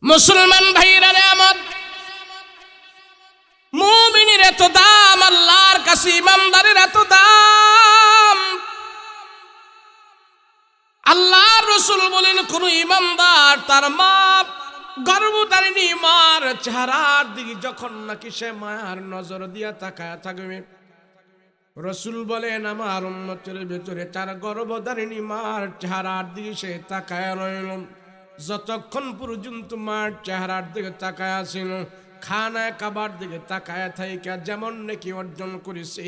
মুসলমান ভাইরা আমার মুমিনের এত দাম, আল্লাহর কাছে ইমানদারের এত দাম। আল্লাহর রাসূল বলেন, কোন ইমানদার তার মা গর্ভধারিণী মার চেহারার দিকে যখন নাকি সে মায়ার নজর দিয়া তাকায় থাকবে, রাসূল বলেন আমার উম্মতের ভিতরে তার গর্ভধারিণী মার চেহারার দিকে সে তাকায় রইল, যতক্ষণ পর্যন্ত মার চেহারার দিকে তাকায় আছিল, খানায় কাবার দিকে তাকায় থাইকা যেমন নাকি অর্জন করেছে,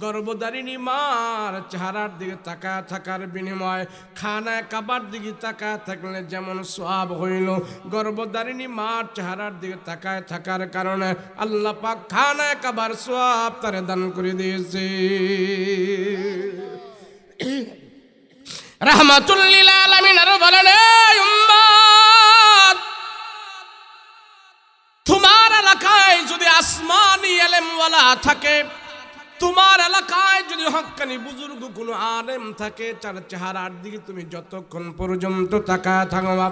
গর্ভধারিণী মার চেহারার দিকে তাকায় থাকার বিনিময় খানায় কাবার দিকে তাকায় থাকলে যেমন সওয়াব হইল, গর্ভধারিণী মার চেহারার দিকে তাকায় থাকার কারণে আল্লাহ পাক খানায় কাবার সওয়াব তারে দান করে দিয়েছে। রাহমাতুল লিল আলামিন আর বলেন, তোমার এলাকায় যদি আসমানি এলেমওয়ালা থাকে, তোমার এলাকায় যদি হক্কানি বুজুর্গ কোনো আলেম থাকে, তার চেহারার দিকে তুমি যতক্ষণ পর্যন্ত তাকায় থাকবা,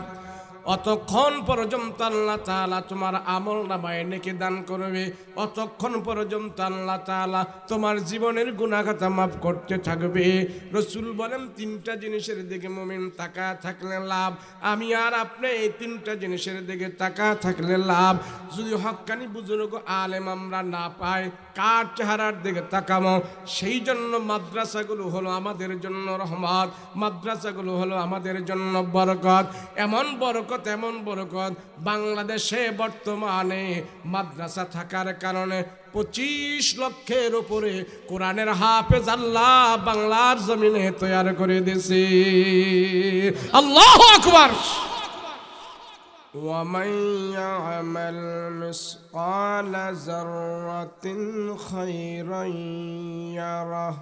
অতক্ষণ পর্যন্ত আল্লাহ তাআলা তোমার আমল নামায় নেকি দান করবে, অতক্ষণ পর্যন্ত আল্লাহ তাআলা তোমার জীবনের গুনাহ খাতা মাফ করতে থাকবে। রাসূল বলেন, তিনটা জিনিসের দিকে মুমিন তাকায় থাকলে লাভ। আমি আর আপনি এই তিনটা জিনিসের দিকে তাকায় থাকলে লাভ। যদি হক্কানি বুজুর্গ আলেম আমরা না পাই, কার চেহারার দিকে তাকাবো? সেই জন্য মাদ্রাসাগুলো হলো আমাদের জন্য রহমত, মাদ্রাসাগুলো হলো আমাদের জন্য বরকত। এমন বরকত, এমন বরকত, বাংলাদেশে বর্তমানে মাদ্রাসা থাকার কারণে 25 লক্ষের উপরে কোরআনের হাফেজ আল্লাহ বাংলার জমিনে তৈরি করে দিয়েছে। আল্লাহু আকবার। ومن يعمل مثقال ذرة خيرا يره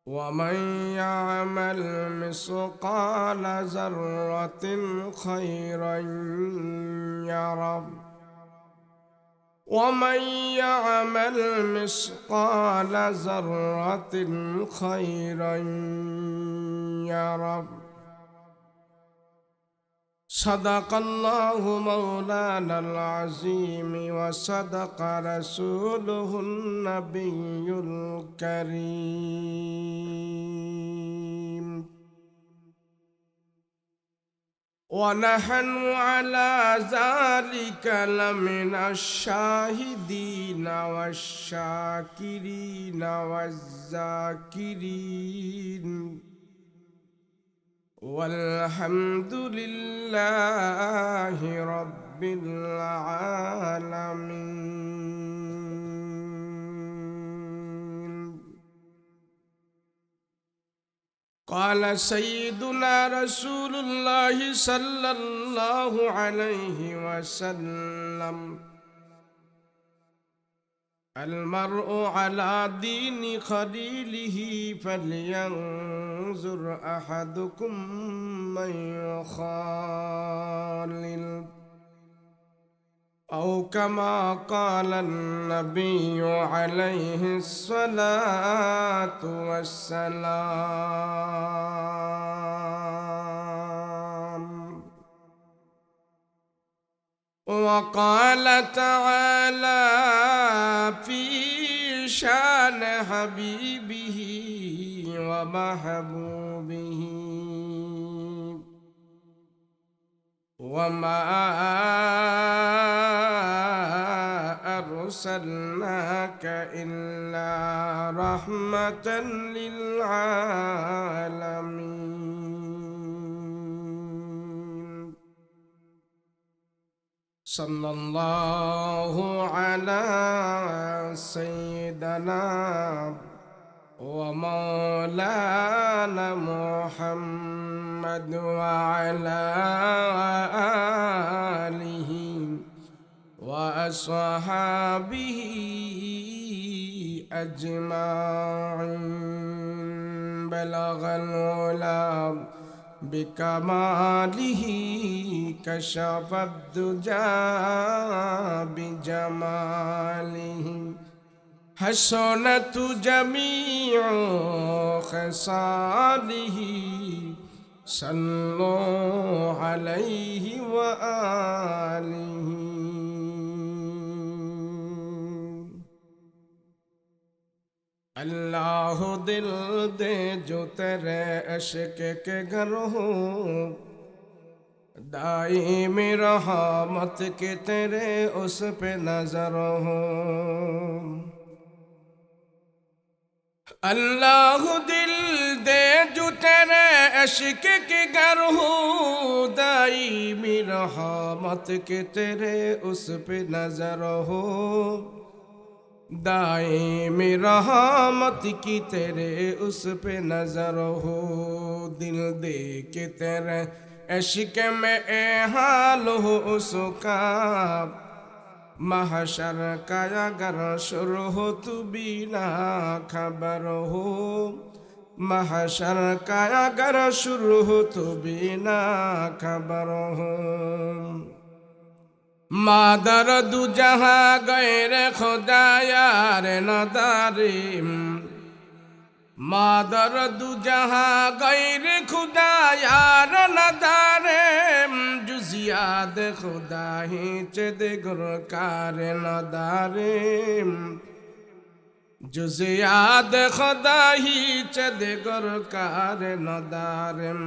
ومن يعمل مثقال ذرة خيرا يره ومن يعمل مثقال ذرة خيرا يره صدق الله مولانا العظيم وصدق رسوله النبي الكريم ونحن على ذلك لمن الشاهدين والشاكرين والذاكرين والحمد لله رب العالمين. قال سيدنا رسول الله صلى الله عليه وسلم: المرء على دين خليله فلينظر أحدكم من يخالل أو كما قال النبي عليه الصلاة والسلام. وقال تعالى في شان حبيبه ومحبوبه: وما أرسلناك إلا رحمة للعالمين. صلى الله على سيدنا ومولانا محمد وعلى آله وأصحابه أجمعين. بلغ العلا بكماله كشف الدجى بجماله حسنت جميع خصاله সাল্লু আলাইহি ওয়া আলিহি। अल्लाह दिल दे जो तेरे इश्क के घर हो, दाईम रहमत के तेरे उस पे नजर हो। अल्लाह दिल दे जो तेरे इश्क के घर हो, दाईम रहमत के तेरे उस पे नजर हो। दाईम रहमत की तेरे उस पे नजर हो। दिल दे के तेरे इश्क में ए हाल हो उसका, महशर का अगर शुरू हो तू बिना खबर हो। महशर का अगर शुरू हो तू बिना खबर हो। मादर दू जहाँ गैर खुदा यार नदारिम, मादर दू जहाँ गैर खुदा यार नदारिम, जुजियाद खुदा ही चद गुरकार नदारिम, जुजियाद खुदा ही चद गुरकार नदारिम।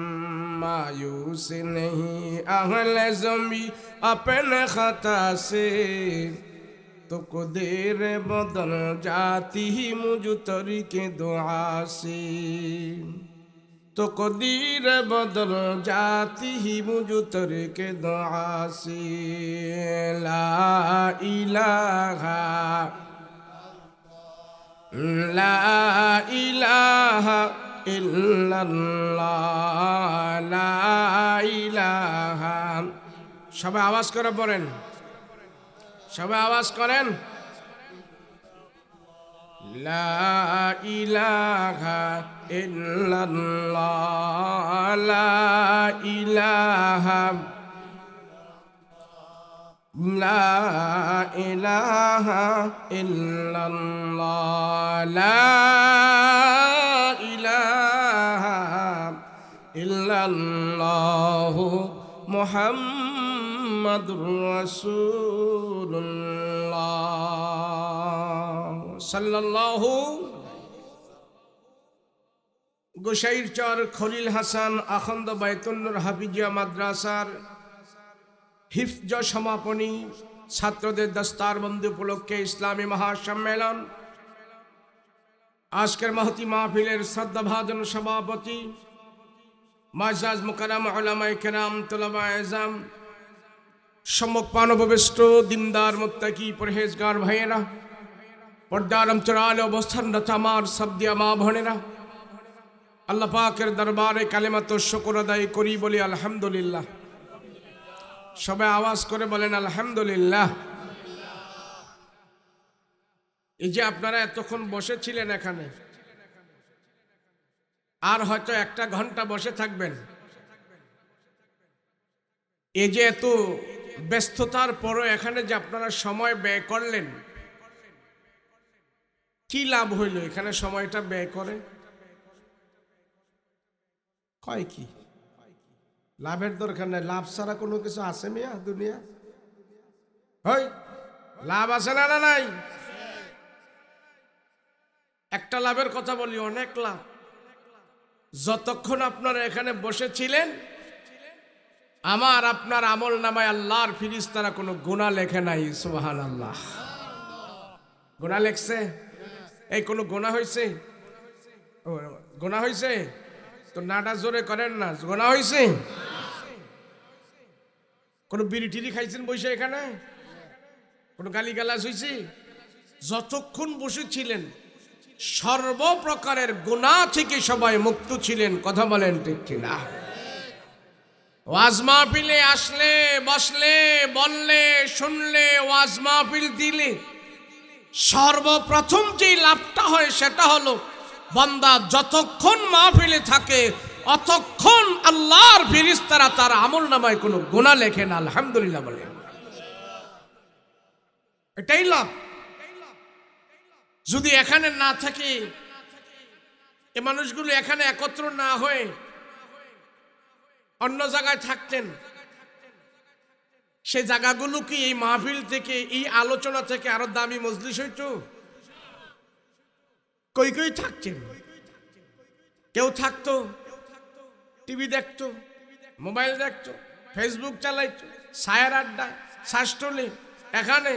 मायूस नहीं अहले ज़मी अपने खता से, तो कुदीर बदल जाती ही मुझ तरीके दुआ से, तो कुदीर बदल जाती ही मुझ तरीके दुआ से। ला इलाहा ला इलाहा इल्लाल्लाह, ला इलाहा। সবাই আওয়াজ করে পড়েন, সবাই আওয়াজ করেন। লা ইলাহা ইল্লাল্লাহ, লা ইলাহা, লা ইলাহা ইল্লাল্লাহ, লা ইলাহা ইল্লাল্লাহ, মুহাম্মাদুর রাসূলুল্লাহ সাল্লাল্লাহু। গোসাইরচর খলিল হাসান আখন্দ বাইতুন্নুর হাফিজিয়া মাদ্রাসার হিফজ সমাপনী ছাত্রদের দস্তারবন্দি উপলক্ষে ইসলামী মহাসম্মেলন। আজকের মহতি মাহফিলের শ্রদ্ধাভাজন সভাপতি মুআজ্জাজ মুকাররম উলামায়ে কেরাম, তুলাবায়ে ইলম, সম্মুখ পানববিষ্ট দিনদার মুত্তাকি পরহেজগার ভাইয়েরা, পর্দার অন্তরালে অবস্থানরত আমার সাবদিয়া মা বোনেরা, আল্লাহ পাকের দরবারে কালেমাত শুকর আদায় করি, বলি আলহামদুলিল্লাহ। সবাই আওয়াজ করে বলেন আলহামদুলিল্লাহ। এই যে আপনারা এতক্ষণ বসেছিলেন এখানে, আর হয়তো একটা ঘন্টা বসে থাকবেন। এই যে এত ব্যস্ততার পরও এখানে যে আপনারা সময় ব্যয় করলেন, কি লাভ হইল এখানে সময়টা ব্যয় করে? কয় কি লাভের দরকার নাই, লাভ ছাড়া কোনো কিছু আছে মিয়া দুনিয়া? হয় লাভ আছে না না নাই? একটা লাভের কথা বলি, অনেক লাভ। যতক্ষণ আপনারা এখানে বসেছিলেন, আমার আপনার আমল নামায় আল্লাহর ফেরেশতারা কোনো গুনাহ লেখে নাই। সুবহানাল্লাহ। গুনাহ লেখছে? এই কোনো গুনাহ হয়েছে? গুনাহ হয়েছে তো নাটা জোরে করেন না। গুনাহ হয়েছে? কোনো বিড়ি টিড়ি খাইছেন বসে এখানে? কোনো গালিগালাজ হয়েছে? যতক্ষণ বসেছিলেন সর্বপ্রকারের গুনাহ থেকে সবাই মুক্ত ছিলেন। কথা বলেন ঠিক কিনা? ওয়াজ মাহফিলে আসলে, বসলে, বললে, শুনলে, ওয়াজ মাহফিল দিলে সর্বপ্রথম যে লাভটা হয় সেটা হলো বান্দা যতক্ষণ মাহফিলে থাকে অতক্ষণ আল্লাহর ফেরেশতারা তার আমলনামায় কোনো গুনাহ লেখেন। আলহামদুলিল্লাহ বলেন, এটাই লাভ। যদি এখানে না থাকে, এ মানুষগুলো এখানে একত্র না হয়ে অন্য জায়গায় থাকতেন, সেই জায়গাগুলো কি এই মাহফিল থেকে, এই আলোচনা থেকে আরো দামি মজলিস হইতো? কই কই থাকছেন? কেউ থাকতো টিভি দেখতো, মোবাইল দেখতো, ফেসবুক চালাইতো, সায়ের আড্ডা, শাস্ত্রলি, এখানে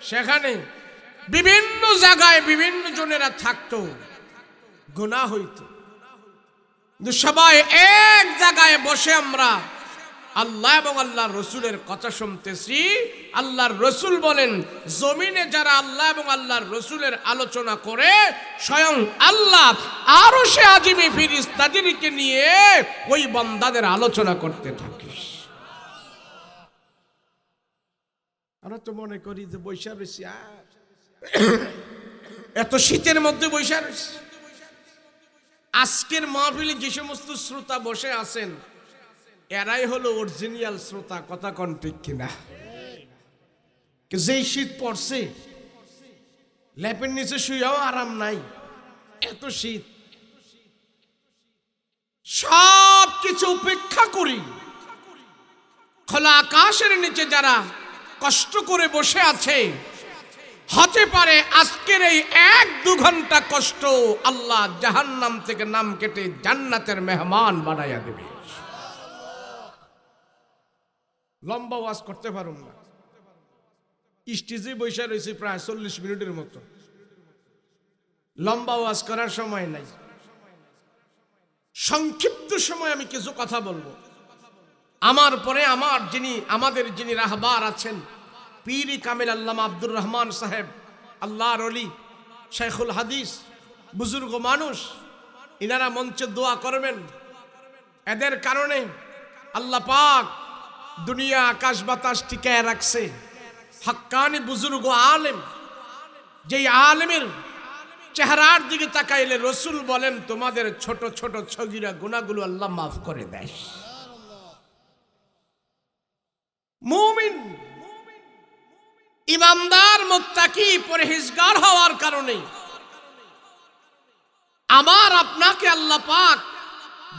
সেখানে বিভিন্ন জায়গায় বিভিন্ন জনেরা থাকতো, গুনাহ হইতো। কিন্তু সবাই এক জায়গায় বসে আমরা আল্লাহ এবং আল্লাহর রসুলের কথা শুনতেছি। আল্লাহর রসুল বলেন, জমিনে যারা আল্লাহ এবং আল্লাহর রসুলের আলোচনা করে, স্বয়ং আল্লাহ আরশে আজিমে ফেরেশতাদেরকে নিয়ে ওই বান্দাদের আলোচনা করতে থাকে। আমরা তো মনে করি যে বৈশা রয়েছি, এত শীতের মধ্যে বৈশা রয়েছি। আজকের মাহফিলে যে সমস্ত শ্রোতা বসে আছেন, এরাই হলো অরিজিনাল শ্রোতা। কথা কোন ঠিক কিনা? যেই শীত পড়ছে, ল্যাপের নিচে শুয়েও আরাম নাই, এত শীত। সব কিছু উপেক্ষা করি খোলা আকাশের নিচে যারা কষ্ট করে বসে আছে, হতে পারে আজকের এই 1-2 ঘন্টা কষ্ট আল্লাহ জাহান্নাম থেকে নাম কেটে জান্নাতের মেহমান বানাইয়া দেবে। লম্বা ওয়াজ করতে পারুম না, স্টেজে বসে রয়েছে প্রায় 40 মিনিটের মতো। লম্বা ওয়াজ করার সময় নাই, সংক্ষিপ্ত সময় আমি কিছু কথা বলবো। আমার পরে আমাদের যিনি রাহবার আছেন, পীর কামিল আল্লামা আব্দুর রহমান সাহেব, আল্লাহর ওলি, শেখুল হাদিস, বুজুর্গ মানুষ, ইনারা মঞ্চে দোয়া করবেন। এদের কারণে আল্লাহ পাক দুনিয়া আকাশ বাতাস টিকায় রাখছে। হক্কানি বুজুর্গ আলেম, যেই আলেমের চেহারার দিকে তাকাইলে রসুল বলেন, তোমাদের ছোট ছোট ছগিরা গুনাহগুলো আল্লাহ মাফ করে দেয়। মুমিন, ইমানদার, মুত্তাকি, পরহেজগার হওয়ার কারণে আমার আপনাকে আল্লাহ পাক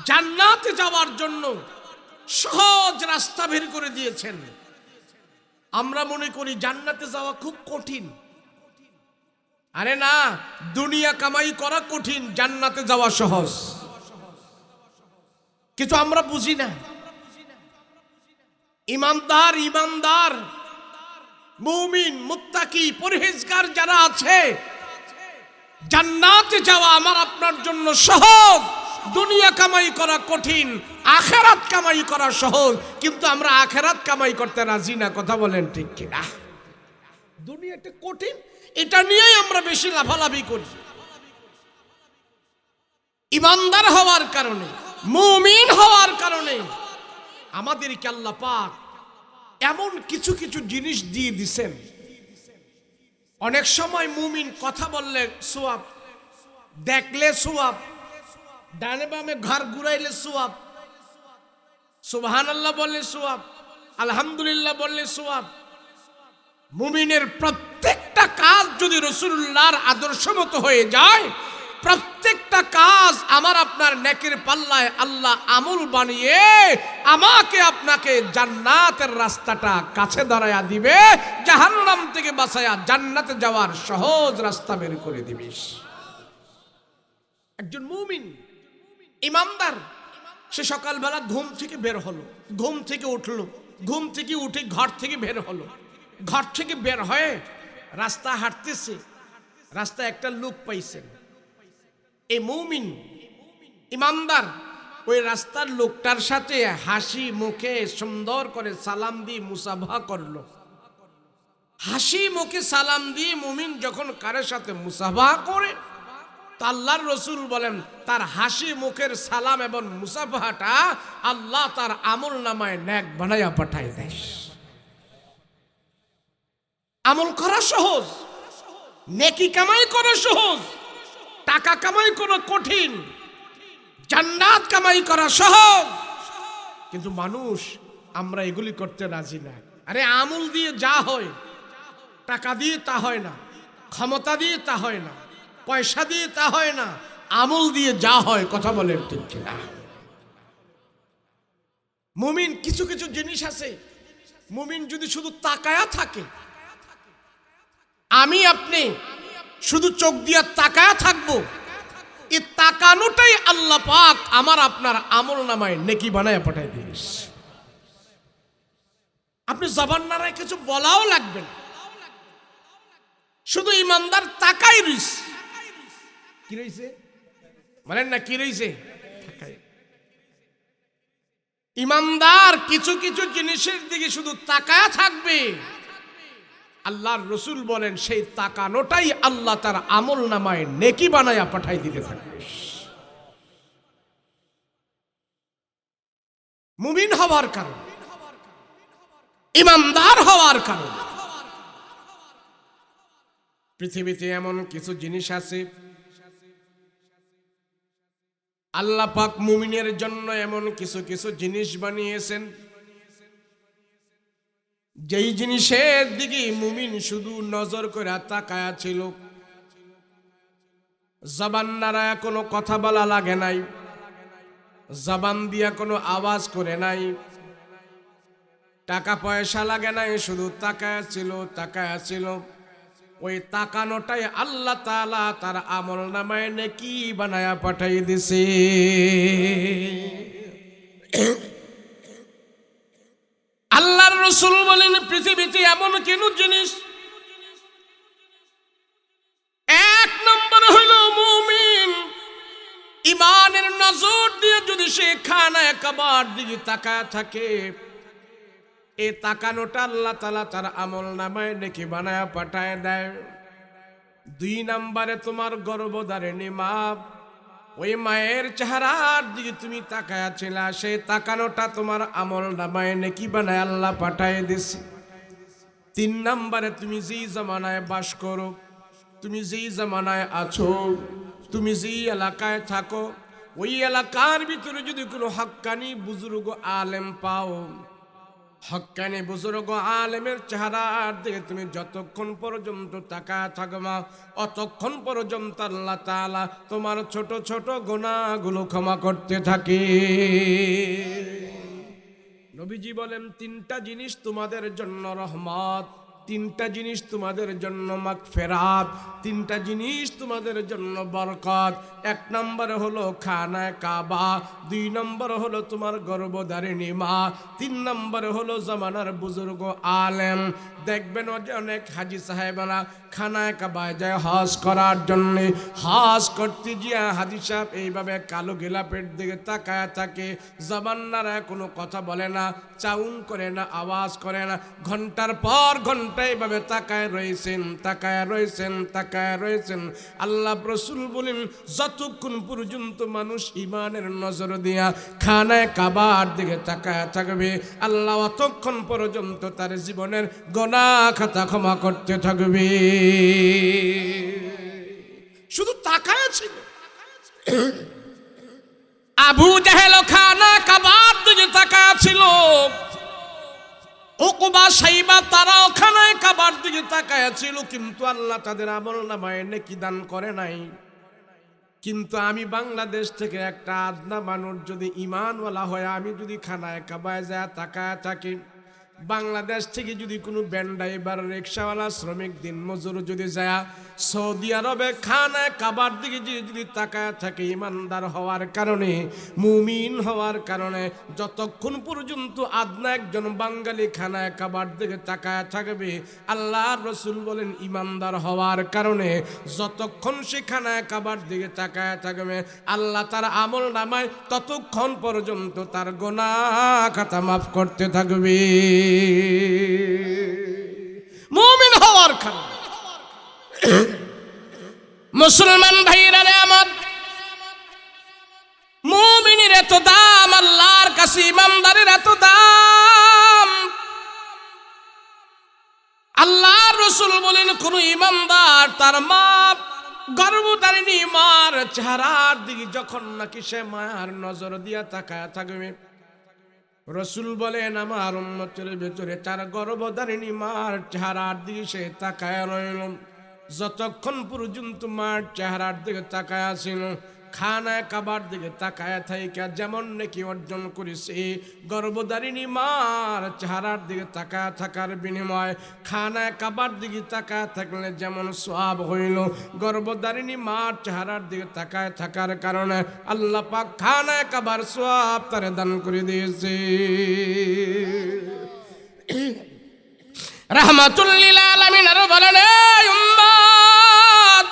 জান্নাতে যাওয়ার জন্য সহজ রাস্তা বের করে দিয়েছেন। আমরা মনে করি জান্নাতে যাওয়া খুব কঠিন। আরে না, দুনিয়া কামাই করা কঠিন, জান্নাতে যাওয়া সহজ। কিন্তু আমরা বুঝি না। ইমানদার, মুমিন, মুত্তাকি, পরহেজগার যারা আছে, জান্নাতে যাওয়া আমার আপনার জন্য সহজ। দুনিয়া কামাই করা কঠিন, আখেরাত কামাই করা সহজ। কিন্তু আমরা আখেরাত কামাই করতে রাজি না। কথা বলেন ঠিক কিনা? দুনিয়াটা কঠিন, এটা নিয়েই আমরা বেশি লাফালাফি করি। ইমানদার হওয়ার কারণে, মুমিন হওয়ার কারণে আমাদেরকে আল্লাহ পাক এমন কিছু কিছু জিনিস দিয়ে দিছেন। অনেক সময় মুমিন কথা বললে সওয়াব, দেখলে সওয়াব, ডানে বামে ঘর ঘুরাইলে সওয়াব, সুবহানাল্লাহ বললে সওয়াব, আলহামদুলিল্লাহ বললে সওয়াব। মুমিনের প্রত্যেকটা কাজ যদি রাসূলুল্লাহর আদর্শ মতো হয়ে যায়, প্রত্যেকটা কাজ আমার আপনার নেকির পাল্লায় আল্লাহ আমল বানিয়ে আমাকে আপনাকে জান্নাতের রাস্তাটা কাছে দাঁড়ায়া দিবে, জাহান্নাম থেকে বাঁচায়া জান্নাতে যাওয়ার সহজ রাস্তা বের করে দিবে। একজন মুমিন, ইমানদার, সে সকালবেলা ঘুম থেকে বের হলো, ঘুম থেকে উঠলো, ঘুম থেকে উঠে ঘর থেকে বের হলো, ঘর থেকে বের হয়ে রাস্তা হাঁটতেছে, রাস্তায় একটা লোক পাইছেন। এই মুমিন, ইমানদার ওই রাস্তার লোকটার সাথে হাসি মুখে সুন্দর করে সালাম দিয়ে মুসাফা করলো। হাসি মুখে সালাম দিয়ে মুমিন যখন কারোর সাথে মুসাফা করে, তা আল্লাহর রসুল বলেন, তার হাসি মুখের সালাম এবং মুসাফাটা আল্লাহ তার আমল নামায় নেক বানাইয়া পাঠায় দেয়। আমল করা সহজ, নেকি কামাই করা সহজ, টাকা কামাই করা কঠিন, জান্নাত কামাই করা সহজ। কিন্তু মানুষ আমরা এগুলি করতে রাজি না। আরে আমল দিয়ে যা হয়, টাকা দিয়ে তা হয় না, ক্ষমতা দিয়ে তা হয় না, পয়সা দিয়ে তা হয় না, আমল দিয়ে যা হয়। কথা বলেন ঠিক কিনা? মুমিন কিছু কিছু জিনিস আছে, মুমিন যদি শুধু তাকায়া থাকে, আমি আপনি শুধু চোখ দিয়ে তাকায়া থাকবো, এই তাকানোটাই আল্লাহ পাক আমার আপনার আমল নামায় নেকি বানায় পাঠায় দিস। আপনি জবান নাড়ায় কিছু বলাও লাগবে না, শুধু ইমানদার তাকাই রইস। কি রইছে বলেন না, কি রইছে? ইমানদার কিছু কিছু জিনিসের দিকে শুধু তাকায়া থাকবে, আল্লাহর রসুল বলেন সেই তাকানোটাই আল্লাহ তার আমল নামায় নেকি বানায়া পাঠাই দিতে থাকবে। মুমিন হওয়ার কারণ, ইমানদার হওয়ার কারণ। পৃথিবীতে এমন কিছু জিনিস আছে আল্লাহ পাক মুমিনের জন্য এমন কিছু কিছু জিনিস বানিয়েছেন, যেই জিনিসের দিকে মুমিন শুধু নজর করে তাকায়া ছিল, জবান নাড়ায় কোনো কথা বলা লাগে নাই, জবান দিয়া কোনো আওয়াজ করে নাই, টাকা পয়সা লাগে নাই, শুধু তাকায়া ছিল তাকায়া ছিল। ওই তাকানোটাই আল্লাহ তাআলা তার আমল নামায় নেকি বানায়া পাঠাই দিছে। আল্লাহর রাসূল বলেন পৃথিবীতে এমন কোন জিনিস, এক নম্বর হলো মুমিন ইমানের নজর দিয়ে যদি সে খানায় কাবার দিকে তাকায় থাকে, এই তাকানোটা আল্লাহ তাআলা তার আমল নামায় নেকি বানায়া পাঠায় দেয়। দুই নম্বরে তোমার গর্ভধারিণী মা, ওই মায়ের চেহারার দিকে তুমি তাকায়া ছিলা, সেই তাকানোটা তোমার আমল নামায় নেকি বানায় আল্লাহ পাঠায় দিছে। তিন নম্বরে তুমি যেই জামানায় বাস করো, তুমি যেই জামানায় আছো, তুমি যেই এলাকায় থাকো, ওই এলাকার ভিতরে যদি কোনো হক্কানি বুজুর্গ আলেম পাও, হক্কানি বুজুর্গ আলেমের চেহারার দিকে তুমি যতক্ষণ পর্যন্ত তাকায় থাকবা, অতক্ষণ পর্যন্ত আল্লাহ তাআলা তোমার ছোট ছোট গুনাহগুলো ক্ষমা করতে থাকে। নবীজি বলেন তিনটা জিনিস তোমাদের জন্য রহমত, তিনটা জিনিস তোমাদের জন্য মাগফিরাত, তিনটা জিনিস তোমাদের জন্য বরকত। এক নম্বরে হলো খানায় কাবা, দুই নম্বরে হলো তোমার গর্ভধারিণী মা, তিন নম্বরে হলো জামানার বুজুর্গ আলেম। দেখবেন অনেক হাজি সাহেবরা খানায় কাবায় যায় হজ করার জন্য, হজ করতে গিয়া হাজি সাহেব এইভাবে কালো গিলাপের দিকে তাকায় থাকে, জবান নাড়ায় কোনো কথা বলে না, চাউন করে না, আওয়াজ করে না, ঘন্টার পর ঘন্টা এইভাবে তাকায় রয়েছেন তাকায় রয়েছেন তাকায় রয়েছেন। আল্লাহ রাসূল বলেন যতক্ষণ পর্যন্ত মানুষ ইমানের নজর দিয়া খানায় কাবার দিকে তাকায় থাকবে, আল্লাহ অতক্ষণ পর্যন্ত তার জীবনের গুনাহ খাতা ক্ষমা করতে থাকবে। শুধু তাকায় ছিল। আবু জাহেল খানা কাবার দিকে তাকায় ছিল, উকবা সাইবা তারাও খানায় কাবার দিকে তাকায় ছিল, কিন্তু আল্লাহ তাদের আমল নামায় নেকি দান করে নাই। কিন্তু আমি বাংলাদেশ থেকে একটা আদনা মানুষ যদি ইমানওয়ালা হয়, আমি যদি খানায় কাবায় যায় তাকায় থাকি, বাংলাদেশ থেকে যদি কোনো ভ্যান ড্রাইভার, রিক্সাওয়ালা, শ্রমিক, দিন মজুর যদি যায় সৌদি আরবে খানায় কাবার দিকে যদি তাকায় থাকে, ইমানদার হওয়ার কারণে, মুমিন হওয়ার কারণে, যতক্ষণ পর্যন্ত আদনা একজন বাঙালি খানায় কাবার দিকে তাকায় থাকবে, আল্লাহর রাসূল বলেন ইমানদার হওয়ার কারণে যতক্ষণ সে খানায় কাবার দিকে তাকায় থাকবে, আল্লাহ তার আমল নামায় ততক্ষণ পর্যন্ত তার গুনাহ খাতা মাফ করতে থাকবে। মুমিন হওয়ার কারণে। মুসলমান ভাইরা রে আমার, মুমিনের এত দাম আল্লাহর কাছে, ইমানদারের এত দাম। আল্লাহর রাসূল বলেন কোন ইমানদার তার মা গর্ভধারিণী মার চেহারার দিকে যখন নাকি সে মায়ার নজর দিয়া তাকায় থাকবে, রাসূল বলেন আমার উম্মতের ভিতরে তার গর্ভধারিণী মার চেহারার দিকে সে তাকায় রইল, যতক্ষণ পর্যন্ত মার চেহারার দিকে তাকায় ছিল, খানায় কাবার দিকে তাকায় থাইকা যেমন নাকি অর্জন করেছে, গর্ভধারিণী মার চেহারার দিকে তাকায় থাকার বিনিময় খানায় কাবার দিকে তাকায় থাকলে যেমন সওয়াব হইল, গর্ভধারিণী মার চেহারার দিকে তাকায় থাকার কারণে আল্লাহ পাক খানায় কাবার সওয়াব তারে দান করে দিয়েছে। রাহমাতুল লিল আলামিন আর বলেন, এই উম্মত,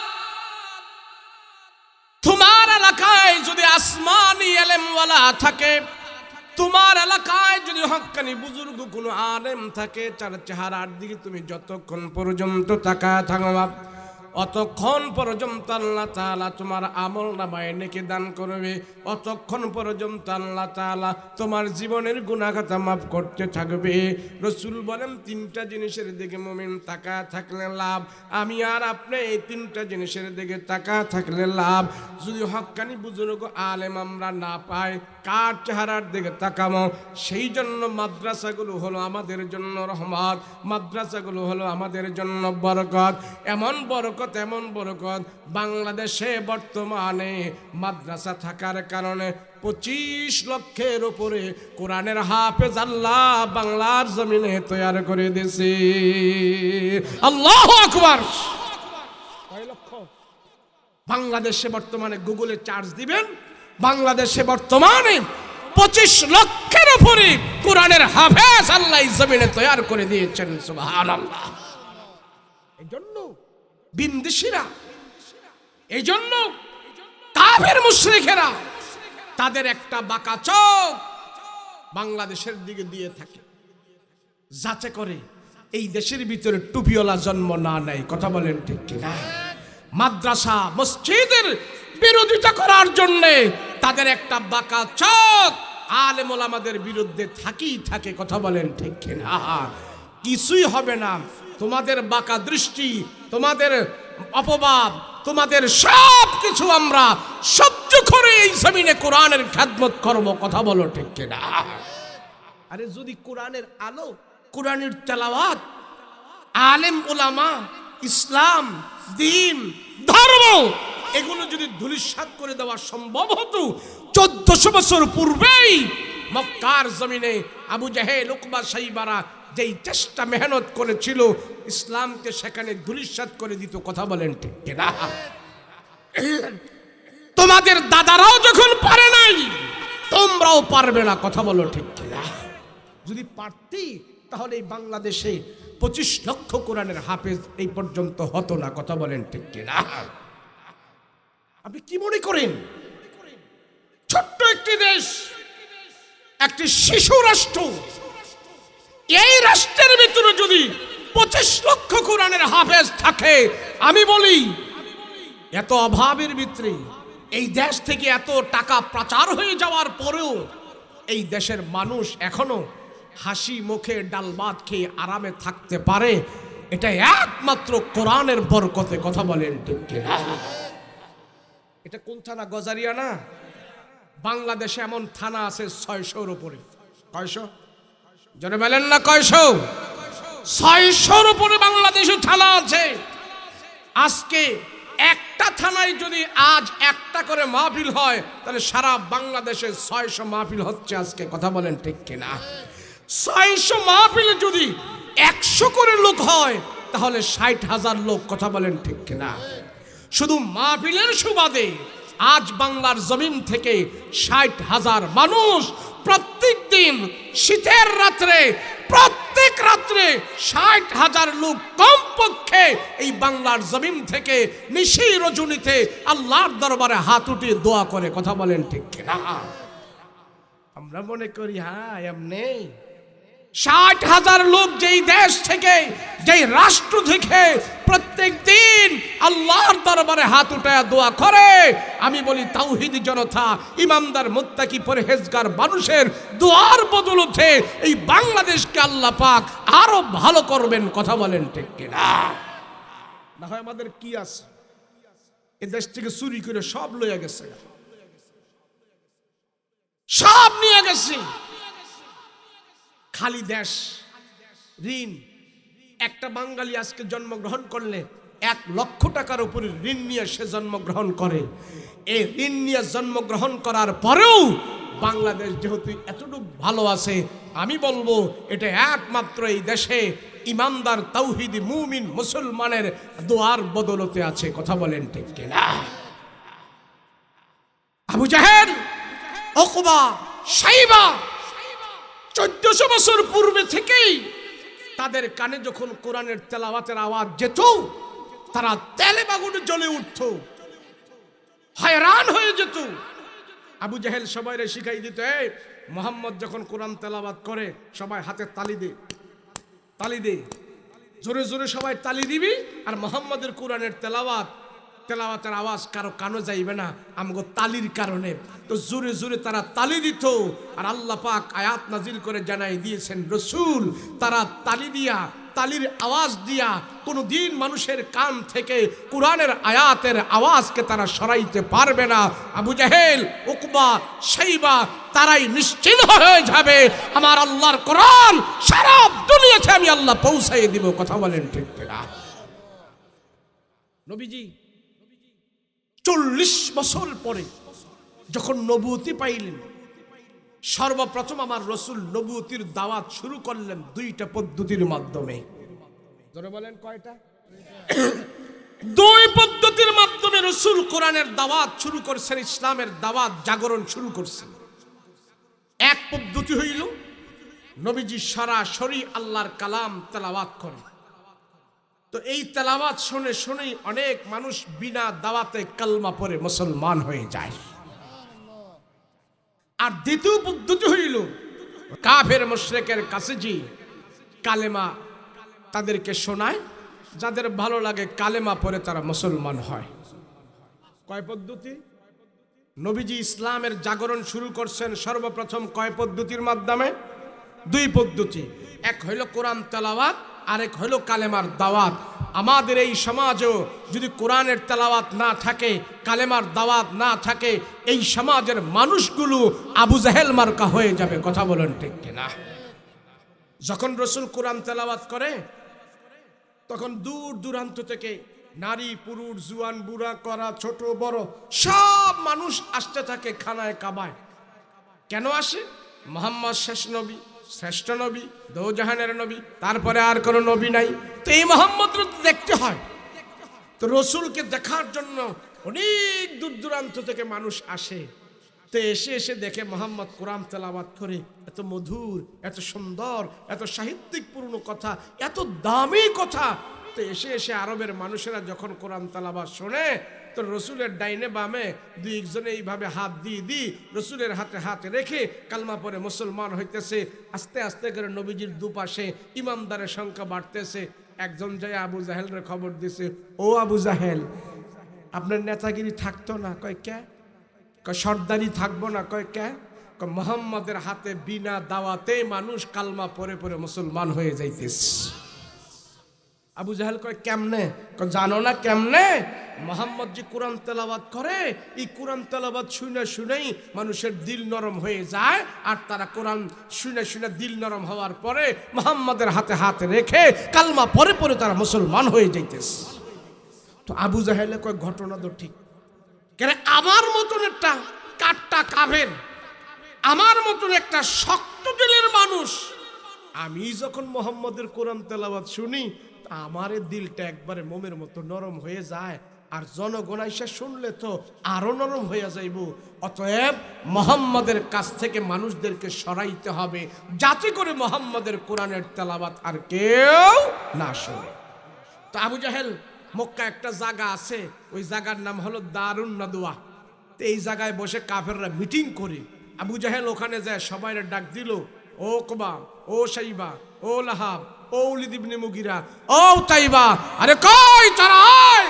তোমার এলাকায় যদি আসমানি ইলমওয়ালা থাকে, তোমার এলাকায় যদি হক্কানি বুজুর্গ কোনো আলেম থাকে, তার চেহারার দিকে তুমি যতক্ষণ পর্যন্ত তাকায় থাকবা অতক্ষণ পর্যন্ত আল্লাহ তাআলা তোমার আমলনামায় নেকি দান করবে, অতক্ষণ পর্যন্ত আল্লাহ তাআলা তোমার জীবনের গুনাহ খাতা মাফ করতে থাকবে। রাসূল বলেন, তিনটা জিনিসের দিকে মুমিন তাকায় থাকলে লাভ। আমি আর আপনি এই তিনটা জিনিসের দিকে তাকায় থাকলে লাভ। যদি হক্কানি বুজুর্গ আলেম আমরা না পাই, কার চেহারার দিকে তাকাবো? সেই জন্য মাদ্রাসাগুলো হলো আমাদের জন্য রহমত, মাদ্রাসাগুলো হলো আমাদের জন্য বরকত। এমন বরকত, এমন বরকত, বাংলাদেশে বর্তমানে মাদ্রাসা থাকার কারণে 25 লক্ষের উপরে কোরআনের হাফেজ আল্লাহ বাংলার জমিনে তৈরি করে দিয়েছে। আল্লাহু আকবার। কয় লক্ষ? বাংলাদেশে বর্তমানে গুগলে চার্জ দিবেন, বাংলাদেশে বর্তমানে 25 লক্ষের উপরে কোরআনের হাফেজ আল্লাহ জমিনে তৈরি করে দিয়েছেন। সুবহানাল্লাহ। এজন্য বিন্দেশীরা, এই জন্য কাফের মুশরিকেরা তাদের একটা বাঁকা চোখ বাংলাদেশের দিকে দিয়ে থাকে, যাতে করে এই দেশের ভিতরে টুপিওয়ালা জন্ম না নেয়। কথা বলেন ঠিক কিনা? মাদ্রাসা মসজিদের বিরোধিতা করার জন্য তাদের একটা বাঁকা চোখ আলেম ওলামাদের বিরুদ্ধে থাকেই থাকে। কথা বলেন ঠিক কিনা? কিছুই হবে না, তোমাদের বাঁকা দৃষ্টি, তোমাদের অপবাদ, তোমাদের সব কিছু আমরা সহ্য করে এই জমিনে কোরআনের খেদমত করব। কথা বলো ঠিক কিনা? আরে যদি কোরআনের আলো, কোরআনের তেলাওয়াত, আলেম ওলামা, ইসলাম, দ্বীন, ধর্ম এগুলো যদি ধূলিসাৎ করে দেওয়া সম্ভব হতো 1400 বছর পূর্বেই মক্কার জমিনে আবু জাহেল, উকবা, শাইবারা যেই চেষ্টা মেহনত করেছিল ইসলামকে সেখানে ধূলিসাৎ করে দিত। কথা বলেন ঠিক কিনা? তোমাদের দাদারাও যখন পারে নাই, তোমরাও পারবে না। কথা বলো ঠিক কিনা? যদি পারতি তাহলে এই বাংলাদেশে 25 লক্ষ কোরআনের হাফেজ এই পর্যন্ত হতো না। কথা বলেন ঠিক কিনা? আপনি কি মনে করেন ছোট্ট একটি দেশ, একটি শিশু রাষ্ট্র, এই রাষ্ট্রের ভিতরে যদি 25 লক্ষ কোরআনের হাফেজ থাকে, আমি বলি এত অভাবের ভিতরে এই দেশ থেকে এত টাকা পাচার হয়ে যাওয়ার পরেও এই দেশের মানুষ এখনো হাসি মুখে ডাল ভাত খেয়ে আরামে থাকতে পারে, এটা একমাত্র কোরআনের বরকতে। কথা বলেন ঠিক কিনা? এটা কোন থানা? গজারিয়া না? বাংলাদেশে এমন থানা আছে 600-র উপরে। কয়শো? জনে বলেন না কয়শো? 600-র উপরে বাংলাদেশে থানা আছে। আজকে একটা থানায় যদি আজ একটা করে মাহফিল হয়, তাহলে সারা বাংলাদেশে 600 মাহফিল হচ্ছে আজকে। কথা বলেন ঠিক কিনা? 600 মাহফিলে যদি 100 করে লোক হয়, তাহলে 60,000 লোক। কথা বলেন ঠিক কিনা? শুধু মাহফিলের সুবাদে আজ বাংলার জমিন থেকে 60,000 মানুষ প্রত্যেক দিন শীতের রাত্রে, প্রত্যেক রাত্রে 60,000 লোক কমপক্ষে এই বাংলার জমিন থেকে নিশি রজনীতে আল্লাহর দরবারে হাত উঠিয়ে দোয়া করে। কথা বলেন ঠিক কিনা? আমরা মনে করি হ্যাঁ এমনি 60,000 লোক যেই দেশ থেকে, যেই রাষ্ট্র থেকে প্রত্যেক দিন আল্লাহর দরবারে হাত উঠায় দোয়া করে, আমি বলি তাওহীদি জনতা, ইমানদার, মুত্তাকি, পরহেজগার মানুষের দোয়ার বদৌলতে এই বাংলাদেশকে আল্লাহ পাক আরো ভালো করবেন। কথা বলেন ঠিক কিনা? না হয় আমাদের কি আছে? এই দেশ থেকে চুরি করে সব লইয়া গেছে, সব নিয়ে গেছে। খালি দেশ, ঋণ। একটা বাঙালি আজকে জন্মগ্রহণ করলে 1,00,000 টাকার উপরে ঋণ নিয়ে সে জন্মগ্রহণ করে। এই ঋণ নিয়ে জন্মগ্রহণ করার পরেও বাংলাদেশ যেহেতু এতটুকু ভালো আছে, আমি বলবো এটা একমাত্র এই দেশে ইমানদার তাওহীদি মুমিন মুসলমানের দোয়ার বদলতে আছে। কথা বলেন ঠিক কিনা? আবু জাহেল, উকবা, শাইবা 1400 বছর পূর্বে থেকেই তাদের কানে যখন কোরআনের তেলাওয়াতের আওয়াজ যেত, তারা তেলে বাগুনে জ্বলে উঠত, হয়রান হয়ে যেত। আবু জাহেল সবাইরে শিখাই দিত, এই মোহাম্মদ যখন কোরআন তেলাওয়াত করে সবাই হাতে তালি দে, তালি দে, জোরে জোরে সবাই তালি দিবি। আর মোহাম্মদের কোরআনের তেলাওয়াতের আওয়াজ কারো কানো যাইবে না আমগো তালির কারণে। তো জোরে জোরে তারা তালি দিত। আর আল্লাহ পাক আয়াত নাজিল করে জানাই দিয়েছেন, রসুল তারা তালি দিয়া, তালির আওয়াজ দিয়া কোনোদিন মানুষের কান থেকে কোরআনের আয়াতের আওয়াজকে তারা সরাইতে পারবে না। আবু জাহেল, উকবা, শাইবা তারাই নিশ্চিন্ত হয়ে যাবে, আমার আল্লাহর কোরআন সারা দুনিয়াতে আমি আল্লাহ পৌঁছাই দিব। কথা বলেন ঠিক কিনা? নবীজি 40 বছর পরে যখন নবুয়তি পাইলেন, সর্বপ্রথম আমার রসুল নবুয়তির দাওয়াত শুরু করলেন 2টা পদ্ধতির মাধ্যমে। ধরে বলেন কয়টা? 2 পদ্ধতির মাধ্যমে রসুল কোরআনের দাওয়াত শুরু করছেন, ইসলামের দাওয়াত জাগরণ শুরু করছেন। এক পদ্ধতি হইল নবীজি সরাসরি আল্লাহর কালাম তেলাওয়াত করে। তো এই তেলাওয়াত শুনে শুনেই অনেক মানুষ বিনা দাওয়াতে কালমা পড়ে মুসলমান হয়ে যায়। আর দ্বিতীয় পদ্ধতি হইল কাফের মুশরিকের কাছে যে কালেমা তাদেরকে শোনায়, যাদের ভালো লাগে কালেমা পড়ে তারা মুসলমান হয়। কয় পদ্ধতি? নবীজি ইসলামের জাগরণ শুরু করছেন সর্বপ্রথম কয় পদ্ধতির মাধ্যমে? 2 পদ্ধতি। এক হইল কোরআন তেলাওয়াত, আরেক হইল কালেমার দাওয়াত। আমাদের এই সমাজেও যদি কোরআনের তেলাওয়াত না থাকে, কালেমার দাওয়াত না থাকে, এই সমাজের মানুষগুলো আবু জাহেল মার্কা হয়ে যাবে। কথা বলেন ঠিক কিনা? যখন রসুল কোরআন তেলাওয়াত করে তখন দূর দূরান্ত থেকে নারী পুরুষ জুয়ান বুড়া করা ছোট বড় সব মানুষ আসতে থাকে খানায় কাবায়। কেন আসে? মুহাম্মদ শেষ নবী, শ্রেষ্ঠ নবী, দোজাহানের নবী, তারপরে আর কোনো নবী নাই। তো এই মুহাম্মদ দেখতে হয়। তো রসুলকে দেখার জন্য অনেক দূর দূরান্ত থেকে মানুষ আসে। তো এসে এসে দেখে মুহাম্মদ কোরআন তেলাওয়াত করে, এত মধুর, এত সুন্দর, এত সাহিত্যিকপূর্ণ কথা, এত দামি কথা। তো এসে এসে আরবের মানুষেরা যখন কোরআন তেলাওয়াত শোনে, তো রসুলের ডাইনে বামে 2 জনে এইভাবে হাত দিয়ে রসুলের হাতে হাত রেখে কালমা পরে মুসলমান হইতেছে। আস্তে আস্তে করে নবীজির দুপাশে ইমানদারের সংখ্যা বাড়তেছে। একজন যায় আবু জাহেলের খবর দিছে, ও আবু জাহেল, আপনার নেতাগিরি থাকতো না? কয় কে? কয় সর্দারি থাকবো না? কয় কে? কয় মুহাম্মদের হাতে বিনা দাওয়াতে মানুষ কালমা পরে পরে মুসলমান হয়ে যাইতেছে। আবু জাহেল কয় কেমনে? কয় জানো না কেমনে? মুহাম্মদ যে কোরআন তেলাওয়াত করে, এই কোরআন তেলাওয়াত শুনে শুনেই মানুষের দিল নরম হয়ে যায়। আর তারা কোরআন শুনে শুনে দিল নরম হওয়ার পরে মুহাম্মদের হাতে হাত রেখে কালমা পরে পরে তারা মুসলমান হয়ে যাইতেছে। তো আবু জাহেল কয় ঘটনা তো ঠিক, কেন আমার মতন একটা কাট্টা কাফের, আমার মতন একটা শক্ত দিলের মানুষ, আমি যখন মুহাম্মদের কোরআন তেলাওয়াত শুনি আমার দিলটা একবারে মোমের মতো নরম হয়ে যায়। আর জনগণ আইসা শুনলে তো আরো নরম হয়ে যাইব। অতএব মুহাম্মদের কাছ থেকে মানুষদেরকে সরাইতে হবে, যাতে করে মুহাম্মদের কোরআনের তেলাওয়াত আর কেউ না শোনে। তো আবু জাহেল মক্কা একটা জায়গা আছে, ওই জায়গার নাম হলো দারুন নাদওয়া। তো এই জায়গায় বসে কাফেররা মিটিং করে। আবু জাহেল ওখানে যায়, সবাই ডাক দিল, ও উকবা, ও শাইবা, ও লাহাব, ও ওলীদ ইবনে মুগিরা, ও তাইবা, আরে কই তারা আয়।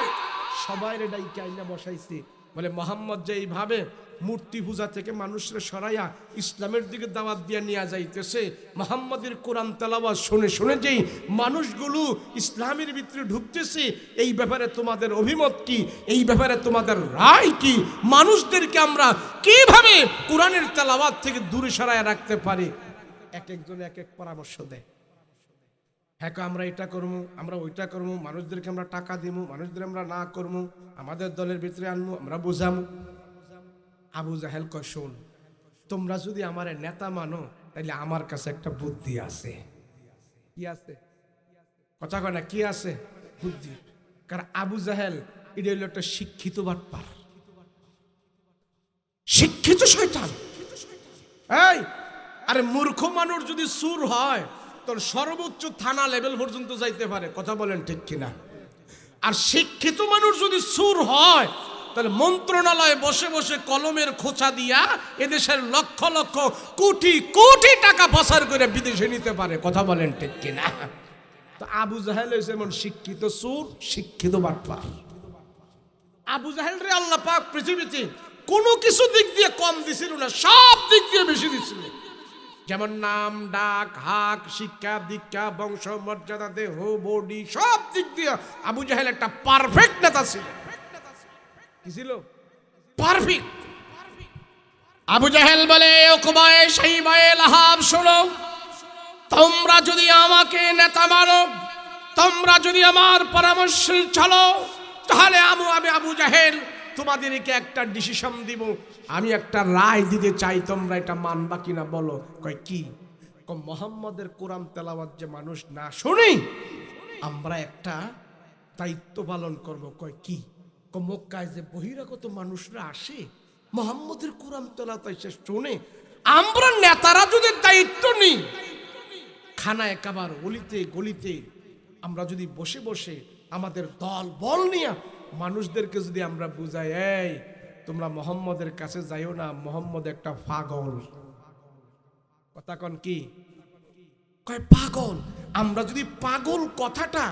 সবাই রে ডাইকে আইনা বসাইছে। বলে মুহাম্মদ যে এইভাবে মূর্তি পূজা থেকে মানুষরা সরাইয়া ইসলামের দিকে দাওয়াত দিয়ে নিয়ে যাইতেছে, মুহাম্মদের কোরআন তেলাওয়াত শুনে শুনে যেই মানুষগুলো ইসলামের ভিতরে ঢুকতেছে, এই ব্যাপারে তোমাদের অভিমত কি? এই ব্যাপারে তোমাদের রায় কি? মানুষদেরকে আমরা কিভাবে কোরআনের তেলাওয়াত থেকে দূরে সরাইয়া রাখতে পারি? এক একজন এক এক পরামর্শ দেয়। হ্যাঁ আমরা এটা করবো, আমরা ওইটা করবো, মানুষদেরকে আমরা টাকা দিব, মানুষদের আমরা না করবো, আমাদের দলের ভিতরে আনবো, আমরা বুঝামো। আবু জাহেল কয়, শোন, তোমরা যদি আমার নেতা মানো তাহলে আমার কাছে একটা বুদ্ধি আছে। কি আছে? কথা কয় না, কি আছে? বুদ্ধি। কারণ আবু জাহেল এটা হলো একটা শিক্ষিত বাটপার, শিক্ষিত শয়তান। এই আরে মূর্খ মানুষ যদি সুর হয় তোর সর্বোচ্চ থানা লেভেল পর্যন্ত যাইতে পারে, কথা বলেন ঠিক কিনা? আর শিক্ষিত মানুষ যদি সুর হয় তাহলে মন্ত্রণালয়ে বসে বসে কলমের খোঁচা দিয়া এদেশের লক্ষ লক্ষ কোটি কোটি টাকা পাচার করে বিদেশে নিতে পারে, কথা বলেন ঠিক কিনা? তো আবু জাহেল হয়েছে এমন শিক্ষিত সুর, শিক্ষিত বাটপার। আবু জাহেল রে আল্লাহ পাক পৃথিবীতে কোনো কিছু দিক দিয়ে কম দিছিল না, সব দিক দিয়ে বেশি দিছিল। যেমন নাম, ডাক, হাক, শিক্ষা, দীক্ষা, বংশ, মর্যাদা, দেহ, বডি, সব দিক দিয়ে আবু জাহেল একটা পারফেক্ট নেতা ছিল। কি ছিল? পারফেক্ট। আবু জাহেল বলে, ওকবায়ে শাইবায়ে লাহাব, শোনো, তোমরা যদি আমাকে নেতা মানো, তোমরা যদি আমার পরামর্শে চলো, তাহলে আমি আবু জাহেল তোমাদেরকে একটা ডিসিশন দিব, আমি একটা রায় দিতে চাই, তোমরা এটা মানবা কিনা বলো। কয় কি? মোহাম্মদের কোরআন তেলাওয়াত যে মানুষ না শুনি, আমরা একটা দায়িত্ব পালন করব। কয় কি? মক্কায় যে বহিরাগত মানুষরা আসে মোহাম্মদের কোরআন তেলাওয়াত এসে শুনে, আমরা নেতারা যদি দায়িত্ব নিই, খানায় কাবার গলিতে গলিতে আমরা যদি বসে বসে আমাদের দল বল নিয়ে মানুষদেরকে যদি আমরা বুঝাই, এই তোমরা মোহাম্মদের কাছে যাইও না, মোহাম্মদ একটা পাগল। কথা কন কি? কয় পাগল। আমরা যদি পাগল কথাটা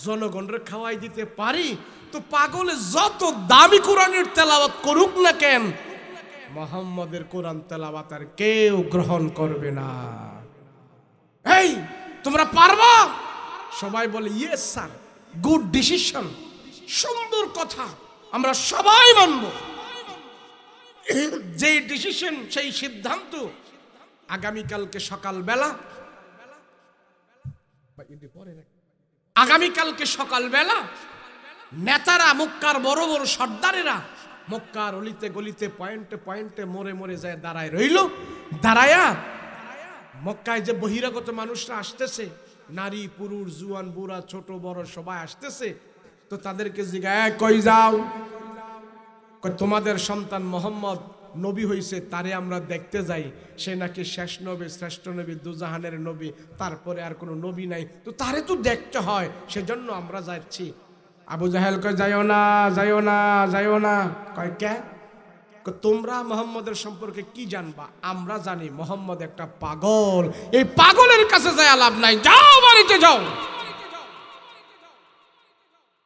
জনগণের খাওয়াই দিতে পারি, তো পাগলে যত দামি কোরআনের তেলাওয়াত করুক না কেন, মোহাম্মদের কোরআন তেলাওয়াত আর কেউ গ্রহণ করবে না। এই তোমরা পারবা? সবাই বলে ইয়েস স্যার, গুড ডিসিশন, সুন্দর কথা, আমরা সবাই মানব। যে ডিসিশন, সেই সিদ্ধান্ত আগামীকালকে সকালবেলা নেতারা, মক্কার বড় বড় সর্দারেরা মক্কার অলিতে গলিতে পয়েন্টে পয়েন্টে মোড়ে মোড়ে যায় দাঁড়ায় রইল। দাঁড়ায়া মক্কায় যে বহিরাগত মানুষরা আসতেছে, নারী পুরুষ জুয়ান বুড়া ছোট বড় সবাই আসতেছে, তো তাদেরকে জিজ্ঞাসা, কই যাও? তোমাদের সন্তান মোহাম্মদ নবী হইছে, তারে আমরা দেখতে যাই, সে নাকি শেষ নবী, শ্রেষ্ঠ নবী, দুজাহানের নবী, তারপরে আর কোনো নবী নাই, তো তারে তো দেখতে হয়, সেজন্য আমরা যাচ্ছি। আবু জাহেল কয়, যাইও না, যাইও না, যাইও না। কয় কে? তোমরা মোহাম্মদের সম্পর্কে কি জানবা? আমরা জানি মোহাম্মদ একটা পাগল, এই পাগলের কাছে যায় লাভ নাই, যাও বাড়িতে যাও।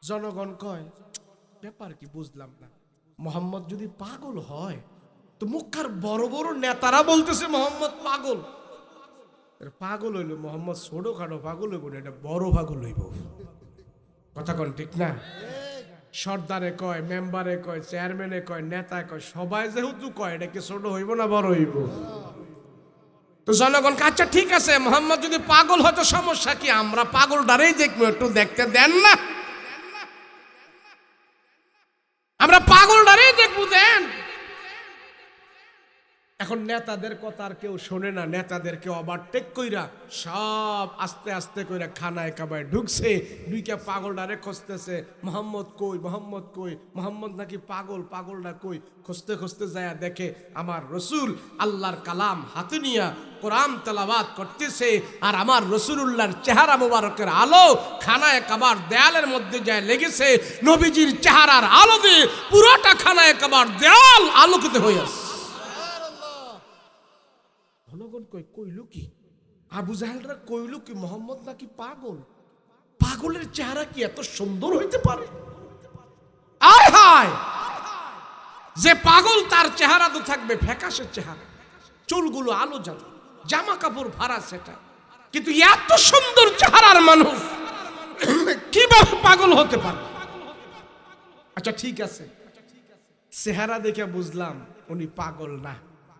জনগণ কয়, ব্যাপার কি বুঝলাম না, মোহাম্মদ যদি পাগল হয় তো মক্কার বড় বড় নেতারা বলতেছে মোহাম্মদ পাগল। পাগল হইল মোহাম্মদ ছোট খাটো পাগল হইব না, এটা বড় পাগল হইব। কথা কন ঠিক না? সর্দারে কয়, মেম্বারে কয়, চেয়ারম্যানে কয়, নেতা কয়, সবাই যেহেতু কয়, এটা কি ছোট হইব না বড় হইব? তো জনগণ, আচ্ছা ঠিক আছে, মোহাম্মদ যদি পাগল হয় তো সমস্যা কি, আমরা পাগল ডারেই দেখবো, একটু দেখতে দেন না, আমরা পাগল ডারেই দেখবো, দেন। এখন নেতাদের কথা আর কেউ শোনে না, নেতাদেরকে ওভারটেক কইরা সব আস্তে আস্তে কইরা খানায় কাবায় ঢুকছে, দুইটা পাগল ডারে খুঁজতেছে, মোহাম্মদ কই, মোহাম্মদ কই, মোহাম্মদ নাকি পাগল, পাগলটা কই। খুঁজতে খুঁজতে যায় দেখে আমার রসুল আল্লাহর কালাম হাতে নিয়া কোরআন তেলাওয়াত করতেছে, আর আমার রসুলুল্লাহর চেহারা মুবারকের আলো খানায় কাবার দেয়ালের মধ্যে যায় লেগেছে। নবীজির চেহারার আলো দিয়ে পুরোটা খানায় কাবার দেয়াল আলোকিত হয়ে আসে। জনগণ কই, কইল কি? আবু জাহেলরা কইল কি মোহাম্মদ নাকি পাগল? পাগলের চেহারা কি এত সুন্দর হইতে পারে? আয় হায়, যে পাগল তার চেহারা তো থাকবে ফ্যাকাশে চেহারা, চুলগুলো আলো জ্বালা, জামা কাপড় ভাড়া সেটা, কিন্তু এত সুন্দর চেহারার মানুষ কিভাবে পাগল হতে পারে? আচ্ছা ঠিক আছে, চেহারা দেখে বুঝলাম উনি পাগল না,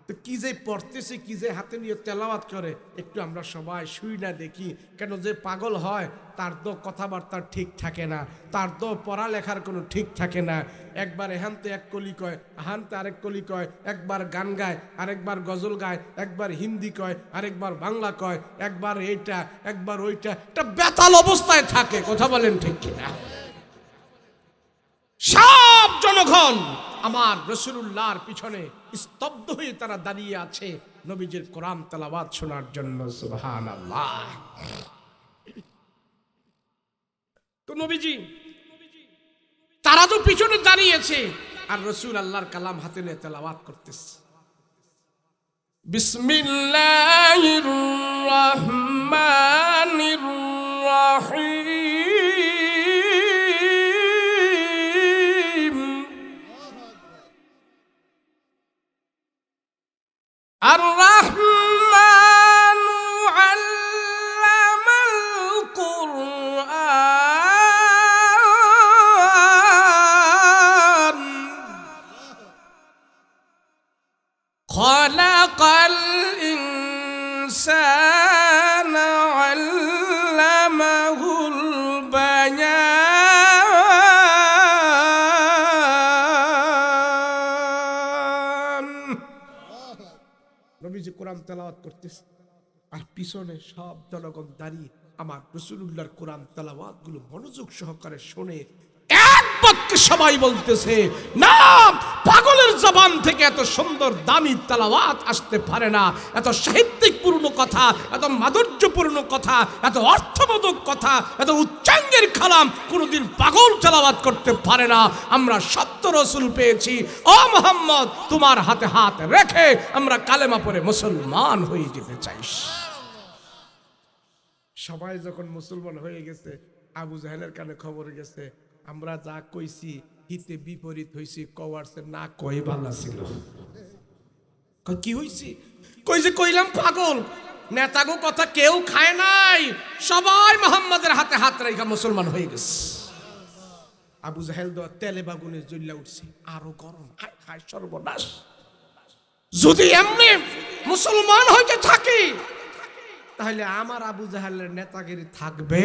তো কি যে পড়তেছে, কি যে হাতে নিয়ে তেলাওয়াত করে, একটু আমরা সবাই শুই না দেখি। কেন যে পাগল হয় তার তো কথাবার্তা ঠিক থাকে না, তার তো পড়ালেখার কোনো ঠিক থাকে না। একবার এহানতে এক কলি কয়, আহানতে আরেক কলি কয়, একবার গান গায়, আরেকবার গজল গায়, একবার হিন্দি কয়, আরেকবার বাংলা কয়, একবার এইটা একবার ওইটা, একটা বেতাল অবস্থায় থাকে। কথা বলেন ঠিক কিনা? সব জনগণ আমার রাসূলুল্লাহর পিছনে স্তব্ধ হয়ে তারা দাঁড়িয়ে আছে নবীজির কোরআন তেলাওয়াত শোনার জন্য। সুবহানাল্লাহ। তো নবীজি তারা তো পিছনে দাঁড়িয়েছে আর রাসূল আল্লাহর কালাম হাতে নিয়ে তেলাওয়াত করতেছে। বিসমিল্লাহির রহমানির রহিম। আর রহমানু আল্লামাল কুরআন খালাকাল ইনসানা আল্লামাহুল বায়ান। নবীজি কোরআন তেলাওয়াত করতেছে আর পিছনে সব জনগণ দাঁড়িয়ে আমার রাসূলুল্লাহর কোরআন তেলাওয়াত গুলো মনোযোগ সহকারে শুনে এক বাক্যে সবাই বলতেছে, না, পাগলের জবান থেকে এত সুন্দর দামি তেলাওয়াত আসতে পারে না। এত সাহিত্যিকপূর্ণ কথা, এত মাধুর্যপূর্ণ কথা, এত অর্থবোধক কথা, এত উচ্চাঙ্গের কালাম কোনোদিন পাগল তেলাওয়াত করতে পারে না। আমরা সত্য রাসূল পেয়েছি। ও মুহাম্মদ, তোমার হাতে হাত রেখে আমরা কালেমা পড়ে মুসলমান হয়ে যেতে চাই। সবাই যখন মুসলমান হয়ে গেছে, আবু জাহেলের কানে খবর গেছে, আমরা যা কইছি হিতে বিপরীত হইছি, কওয়ারছে না কই ভালো ছিল। কি হইছে? কই যে কইলাম পাগল, নেতাগো কথা কেউ খায় নাই, সবাই মুহাম্মাদের হাতে হাত রেখে মুসলমান হয়ে গেছে। আবু জাহেল তো তেলে বাগুনে জ্বললা উঠছে, আরো গরম। হায় হায় সর্বনাশ, যদি এমনি মুসলমান হইতে থাকি তাহলে আমার আবু জাহেলের নেতাগিরি থাকবে।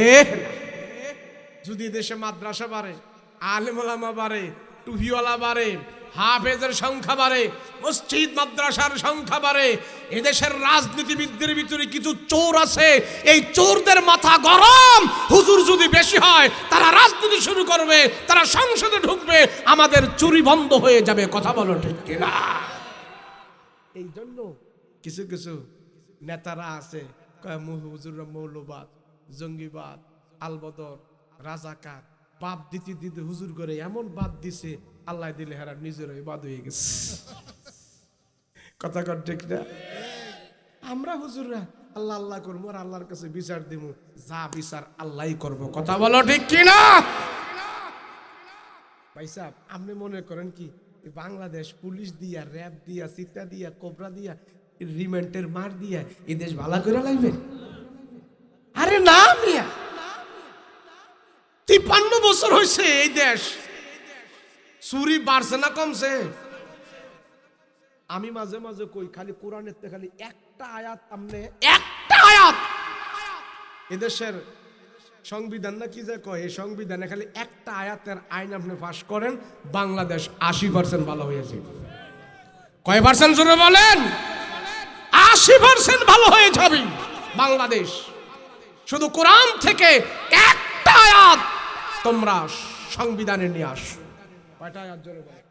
যদি দেশে মাদ্রাসা বাড়ে, আলেম ওলামা বাড়ে, টুপিওয়ালা বাড়ে, হাফেজের সংখ্যা বাড়ে, মসজিদ মাদ্রাসার সংখ্যা বাড়ে, এদেশের রাজনীতিবিদদের ভিতরে কিছু চোর আছে, এই চোরদের মাথা গরম। হুজুর যদি বেশি হয় তারা রাজনীতি শুরু করবে, তারা সংসদে ঢুকবে, আমাদের চুরি বন্ধ হয়ে যাবে। কথা বলো ঠিক কিনা? এই জন্য কিছু কিছু নেতারা আছে, হুজুররা মৌলবাদ, জঙ্গিবাদ, আলবদর, রাজাকার বাদ দিতে দিতে হুজুর করে এমন বাদ দিছে, আল্লাহ দিলে হারা নিজেরই বাদ হয়ে গেছে। কথা কর ঠিক না? আমরা হুজুররা আল্লাহ আল্লাহ করবো আর আল্লাহর কাছে বিচার দিব, যা বিচার আল্লাহই করবো। কথা বলো ঠিক কিনা? ভাই সাহেব, আপনি মনে করেন কি বাংলাদেশ পুলিশ দিয়া, র্যাব দিয়া, সিটা দিয়া, কোবরা দিয়া, রিমেন্টের মার দিয়া এই দেশ ভালো করে লাগবে? আরে না মিয়া, 53 বছর হয়েছে এই দেশ, চুরি বাড়ছে না কমছে? আমি মাঝে মাঝে কই, খালি কোরআনের তে খালি একটা আয়াত, আমনে একটা আয়াত এদেশের সংবিধান না কি যে কয়, এই সংবিধানে খালি একটা আয়াতের আইন আপনি পাশ করেন, বাংলাদেশ 80% ভালো হয়েছে। কয় পার্সেন্ট জোরে বলেন? 80% ভালো হয়ে যাবে বাংলাদেশ। শুধু কোরআন থেকে একটা আয়াত তোমরা সংবিধানে নিয়ে আস। কয়টা আয়াত জোরে বলেন?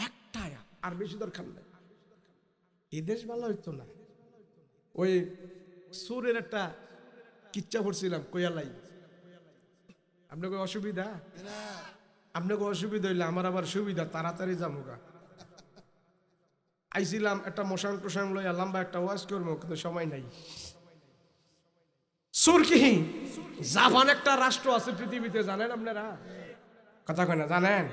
একটা আয়াত, আর বেশি দরকার নাই। এই দেশ ভালো হইতো না। ওই সুরের একটা কিচ্ছা পড়ছিলাম, কইয়ালাই। আপনাকে অসুবিধা? আপনাকে অসুবিধা হইলে আমার আবার সুবিধা, তাড়াতাড়ি যামুগা। আইছিলাম একটা মশান টশান লইয়া লম্বা একটা ওয়াজ করবো, কিন্তু সময় নাই। সুর কি? জাপান একটা রাষ্ট্র আছে পৃথিবীতে, জানেন আপনারা? কথা কয় না, জানেন?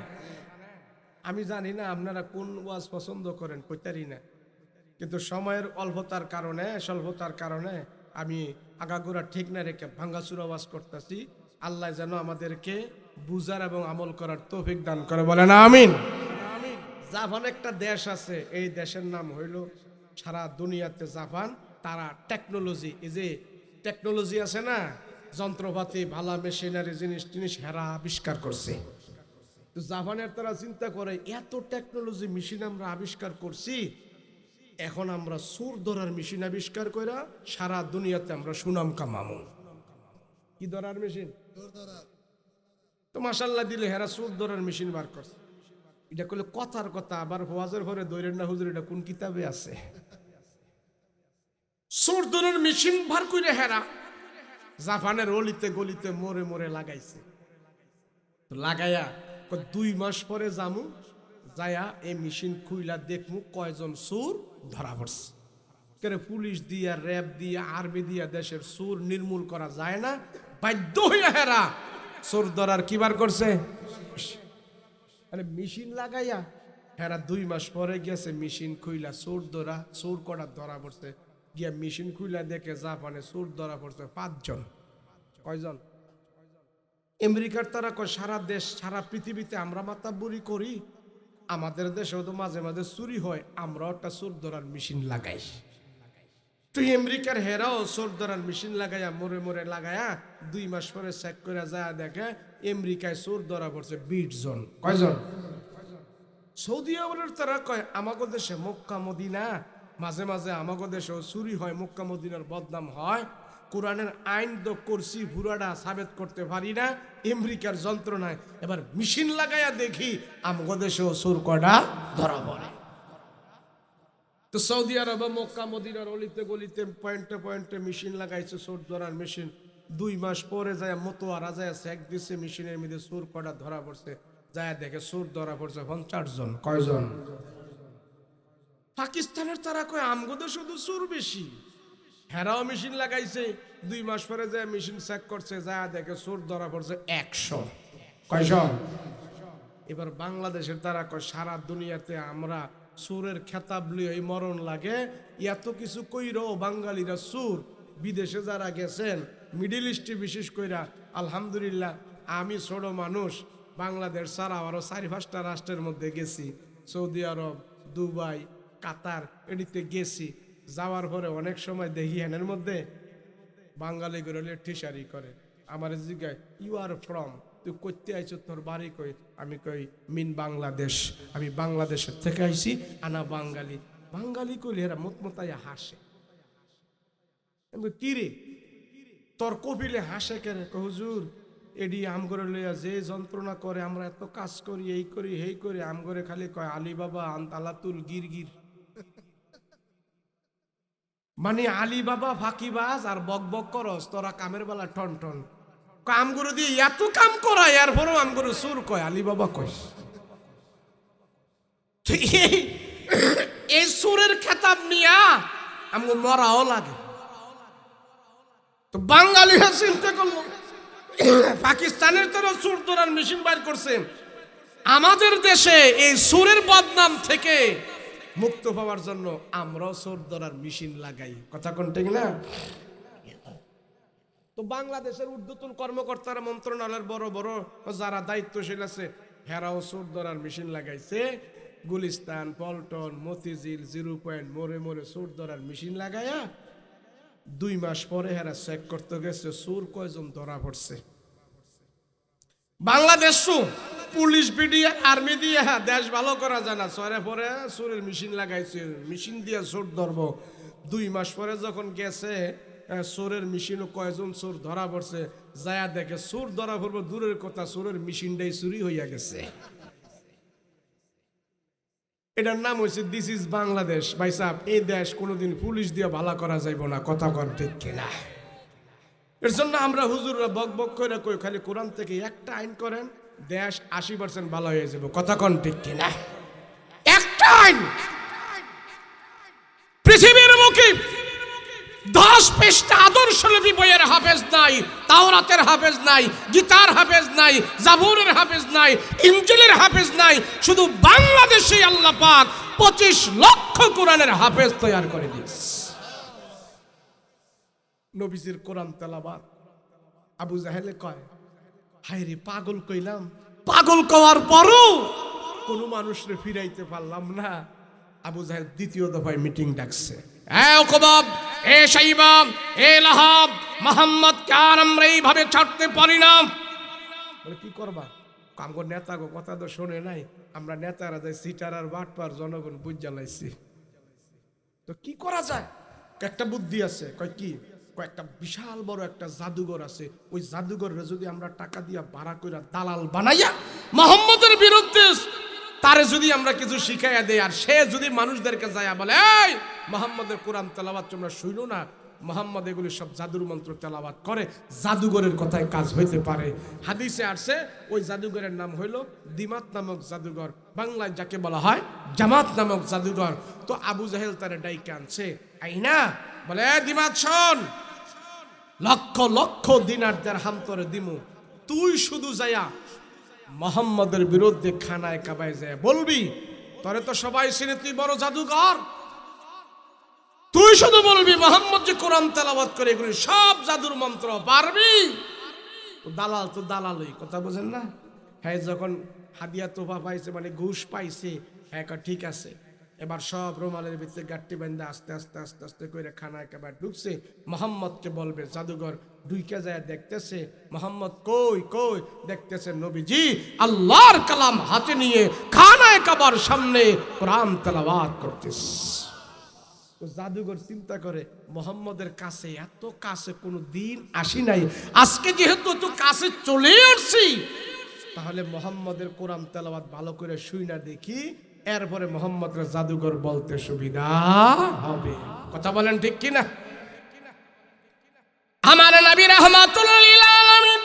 আমি জানি না আপনারা কোন ওয়াজ পছন্দ করেন, কইতারি না, কিন্তু সময়ের স্বল্পতার কারণে আমি আগাগোড়া ঠিক না রেখে ভাঙ্গাচুরা ওয়াজ করতেছি। আল্লাহ যেন আমাদেরকে বুঝার এবং আমল করার তৌফিক দান করে, বলেন আমিন। জাপান একটা দেশ আছে, এই দেশের নাম হইল সারা দুনিয়াতে জাপান তারা টেকনোলজি, এই যে টেকনোলজি আছে না, যন্ত্রপাতি ভালা মেশিনারি জিনিস টিনিস হেরা আবিষ্কার করছে। তো জাপানের তারা চিন্তা করে এত টেকনোলজি মেশিন আমরা আবিষ্কার করছি, এখন আমরা সুর ধরার মেশিন আবিষ্কার কইরা সারা দুনিয়াতে আমরা সুনাম কামামু। কি ধরার মেশিন? তো মাশাআল্লাহ দিলে হেরা সুর ধরার মেশিন বার করছে। এটা করলে কথার কথা, আবার ওয়াজের ঘরে দৈরেন না হুজুর, এটা কোন কিতাবে আছে? সুর ধরার মেশিন বার করে হেরা জাপানের অলিতে গলিতে মোড়ে মোড়ে লাগাইছে। তো লাগাইয়া 2 মাস পরে জামু, যায়া এই মেশিন খুইলা দেখমু কয়জন সুর ধরা পড়ছে। কেরে পুলিশ দিয়া, র্যাব দিয়া, আর্মি দিয়া দেশের সুর নির্মূল করা যায় না, বাধ্য হইয়া হেরা সুর ধরার কি বার করছে? আরে মেশিন লাগাইয়া হেরা 2 মাস পরে গেছে মেশিন খুইলা সুর ধরা, সুর কটা ধরা পড়ছে। গিয়া মেশিন খুইলা দেখে জাপানে সুর ধরা পড়ছে 5 জন। কয়জন? আমেরিকার তারা কয় সারা দেশ সারা পৃথিবীতে আমরা মাতাব্বরি করি, আমাদের দেশেও তো মাঝে মাঝে চুরি হয়, আমরাও একটা চোর ধরার মেশিন লাগাই। তুই আমেরিকার হেরাও চোর ধরার মেশিন লাগাইয়া মোড়ে মোড়ে লাগাইয়া 2 মাস পরে চেক করে যায় দেখে আমেরিকায় চোর ধরা পড়ছে 20 জন। কয়জন? সৌদি আরবের তারা কয় আমাগো দেশে মক্কা মদিনা মাঝে মাঝে আমাগো দেশেও চুরি হয়, মক্কা মদিনার বদনাম হয়, কোরআনের আইন তো করছি পুরাটা সাবেত করতে পারি না, আমেরিকার যন্ত্রণায় এবার মেশিন লাগাইয়া দেখি আমাগো দেশেও চোর কটা ধরা পড়ে। তো সৌদি আরব মক্কা মদিনার অলিতে গলিতে পয়েন্টে পয়েন্টে মেশিন লাগাইছে চোর ধরার মেশিন। 2 মাস পরে যায় মতোয়ারা যায় চেক দিচ্ছে মেশিনের মধ্যে চোর কটা ধরা পড়ছে, যায় দেখে চোর ধরা পড়ছে 50 জন। কয়জন? পাকিস্তানের তারা কয় আমগো শুধু চোর বেশি, হেরাও মেশিন লাগাইছে, 2 মাস পরে যায় মেশিন চেক করছে, যায় দেখে চোর ধরা পড়ছে 100। কয়জন? এবার বাংলাদেশের তারা কয় সারা দুনিয়াতে আমরা চোরের খেতাব লিয়ে মরণ লাগে, এত কিছু কইরও বাঙালিরা চোর। বিদেশে যারা গেছেন মিডিল ইস্টে বিশেষ কইরা, আলহামদুলিল্লাহ আমি ছোট মানুষ, বাংলাদেশ ছাড়া আরো 4-5টা রাষ্ট্রের মধ্যে গেছি, সৌদি আরব, দুবাই, কাতার, এদিকে গেছি। যাওয়ার পরে অনেক সময় দেখি এনের মধ্যে বাঙালি গরলে টিসারি করে, আমার জিজ্ঞাসা ইউ আর ফ্রম, তুই করতে আইছো, তোর বাড়ি কই? আমি কই মিন বাংলাদেশ, আমি বাংলাদেশের থেকে আইছি, আনা বাঙালি। বাঙালি কইলে এরা মতমতাইয়া হাসে। কি রে তোর কপিলে হাসে কেন? হুজুর এডি আমগরে লইয়া যে যন্ত্রণা করে, আমরা এত কাজ করি, এই করি হেই করি, আমগরে খালি কয় আলী বাবা আন্তালাতুল গির গির। মানে আলী বাবা ফাঁকিবাজ আর বক বক করস, তোরা কামের বেলা টন টন। আমগুলো দিয়ে এত কাম করা, এরপরও আমগুলো সুর কয়, আলী বাবা কয়। এই সুরের খেতাব নিয়া আমগো মরাও লাগে। তো বাঙালিরা চিন্তা করলো পাকিস্তানের তোরা সুর ধরার মেশিন বাইর করছে, আমাদের দেশে এই সুরের বদনাম থেকে মুক্ত পাওয়ার জন্য আমরাও চোর ধরার মেশিন লাগাই। কথা কোন ঠিক না? তো বাংলাদেশের ঊর্ধ্বতন কর্মকর্তারা, মন্ত্রণালয়ের বড় বড় যারা দায়িত্বশীল আছে, হেরাও চোর ধরার মেশিন লাগাইছে। গুলিস্তান, পল্টন, মতিঝিল, 0 পয়েন্ট মোড়ে মোড়ে চোর ধরার মেশিন লাগাইয়া 2 মাস পরে হেরা চেক করতে গেছে চোর কয়জন ধরা পড়ছে। বাংলাদেশ পুলিশ বিডিআর আর্মি দিয়ে দেশ ভালো করা যায় না, সরে পরে চোরের মেশিন লাগাইছে, মেশিন দিয়ে চোর ধরবো। 2 মাস পরে যখন গেছে চোরের মেশিনও কয়জন চোর ধরা পড়ছে, যায়া দেখে চোর ধরা পড়বো দূরের কথা, চোরের মেশিনটাই চুরি হইয়া গেছে। এটার নাম হয়েছে দিস ইজ বাংলাদেশ। ভাই সাহেব, এই দেশ কোনোদিন পুলিশ দিয়ে ভালো করা যাইব না। কথা কর ঠিক কিনা? এর জন্য আমরা হুজুররা বক বক করে কই, খালি কোরআন থেকে একটা আইন করেন, দেশ 80% ভালো হয়ে যাবে। কথা কন ঠিক কিনা? একটা আইন পৃথিবীর মুখে 10 পৃষ্ঠা আদর্শলিপি বইয়ের হাফেজ নাই, তাওরাতের হাফেজ নাই, গীতার হাফেজ নাই, জাবুরের হাফেজ নাই, ইনজিলের হাফেজ নাই। শুধু বাংলাদেশে আল্লাহ পাক 25 লক্ষ কোরআনের হাফেজ তৈরি করে দিয়েছে। নবীজির কোরআন তেলাওয়াত আবু জাহেলে কয়, হায় রে পাগল কইলাম, পাগল কওয়ার পরও কোনো মানুষরে ফিরাইতে পারলাম না। আবু জাহেল দ্বিতীয় দফায় মিটিং ডাকছে। এ উকবাব, এ শাইবা, এ লাহাব, মুহাম্মদকে আর আমরা এইভাবে ছাড়তে পারি না। বলে কি করবা? আমগো নেতা গো কথা তো শোনে নাই, আমরা নেতারা যাই সিটার আর বাটপার জনগণ বুঝ জ্বালাইছি, তো কি করা যায়? একটা বুদ্ধি আছে। কয় কি? কয়েকটা বিশাল বড় একটা জাদুঘর আছে, ওই জাদুঘরে যদি আমরা টাকা দিয়া ভাড়া কইরা দালাল বানাইয়া মুহাম্মদের বিরুদ্ধে তারে যদি আমরা কিছু শিখাইয়া দেই, আর সে যদি মানুষদেরকে যায় বলে এই মুহাম্মদের কোরআন তেলাওয়াত তোমরা শুইলো না, মুহাম্মদ এগুলি সব জাদুর মন্ত্র তেলাওয়াত করে, জাদুঘরের কথায় কাজ হইতে পারে। হাদিসে আসছে ওই জাদুঘরের নাম হইল দিমাত নামক জাদুঘর, বাংলায় যাকে বলা হয় জামাত নামক জাদুঘর। তো আবু জাহেল তারে ডাইকে আনছে, আইনা বলে দিমাত শোন, লক্ষ লক্ষ দিনার দিরহাম তোরে দিমু, তুই শুধু যায়া মুহাম্মদের বিরুদ্ধে খানায় কাবায় যায় বলবি, তোরে তো সবাই চিনে তুই বড় জাদুঘর, তুই শুধু বলবি মুহাম্মদ যে কোরআন তেলাওয়াত করে এগুলি সব জাদুর মন্ত্র পারবি। দালাল তো দালালই, কথা বোঝেন না? হ্যাঁ, যখন হাদিয়া তোফা পাইছে মানে ঘুষ পাইছে, হ্যাঁ ঠিক আছে, এবার সব রুমালের ভিতরে গাট্টি বান্ধা আস্তে আস্তে আস্তে আস্তে করে খানায় কাবার ঢুকছে। মুহাম্মদকে বলবে জাদুঘর, ঢুইকে যায় দেখতেছে মুহাম্মদ কই কই, দেখতেছে নবীজি আল্লাহর কালাম হাতে নিয়ে খানায় কাবার সামনে কোরআন তেলাওয়াত করতেছে। জাদুঘর চিন্তা করে মুহাম্মদের কাছে, এত কাছে কোনো দিন আসি নাই, আজকে যেহেতু এত কাছে চলে আসছি, তাহলে মুহাম্মদের কোরআন তেলাওয়াত ভালো করে শুই না দেখি, এরপরে মুহাম্মদের জাদুঘর বলতে সুবিধা হবে। কথা বলেন ঠিক কিনা? আমার নবী রাহমাতুল লিল আলামিন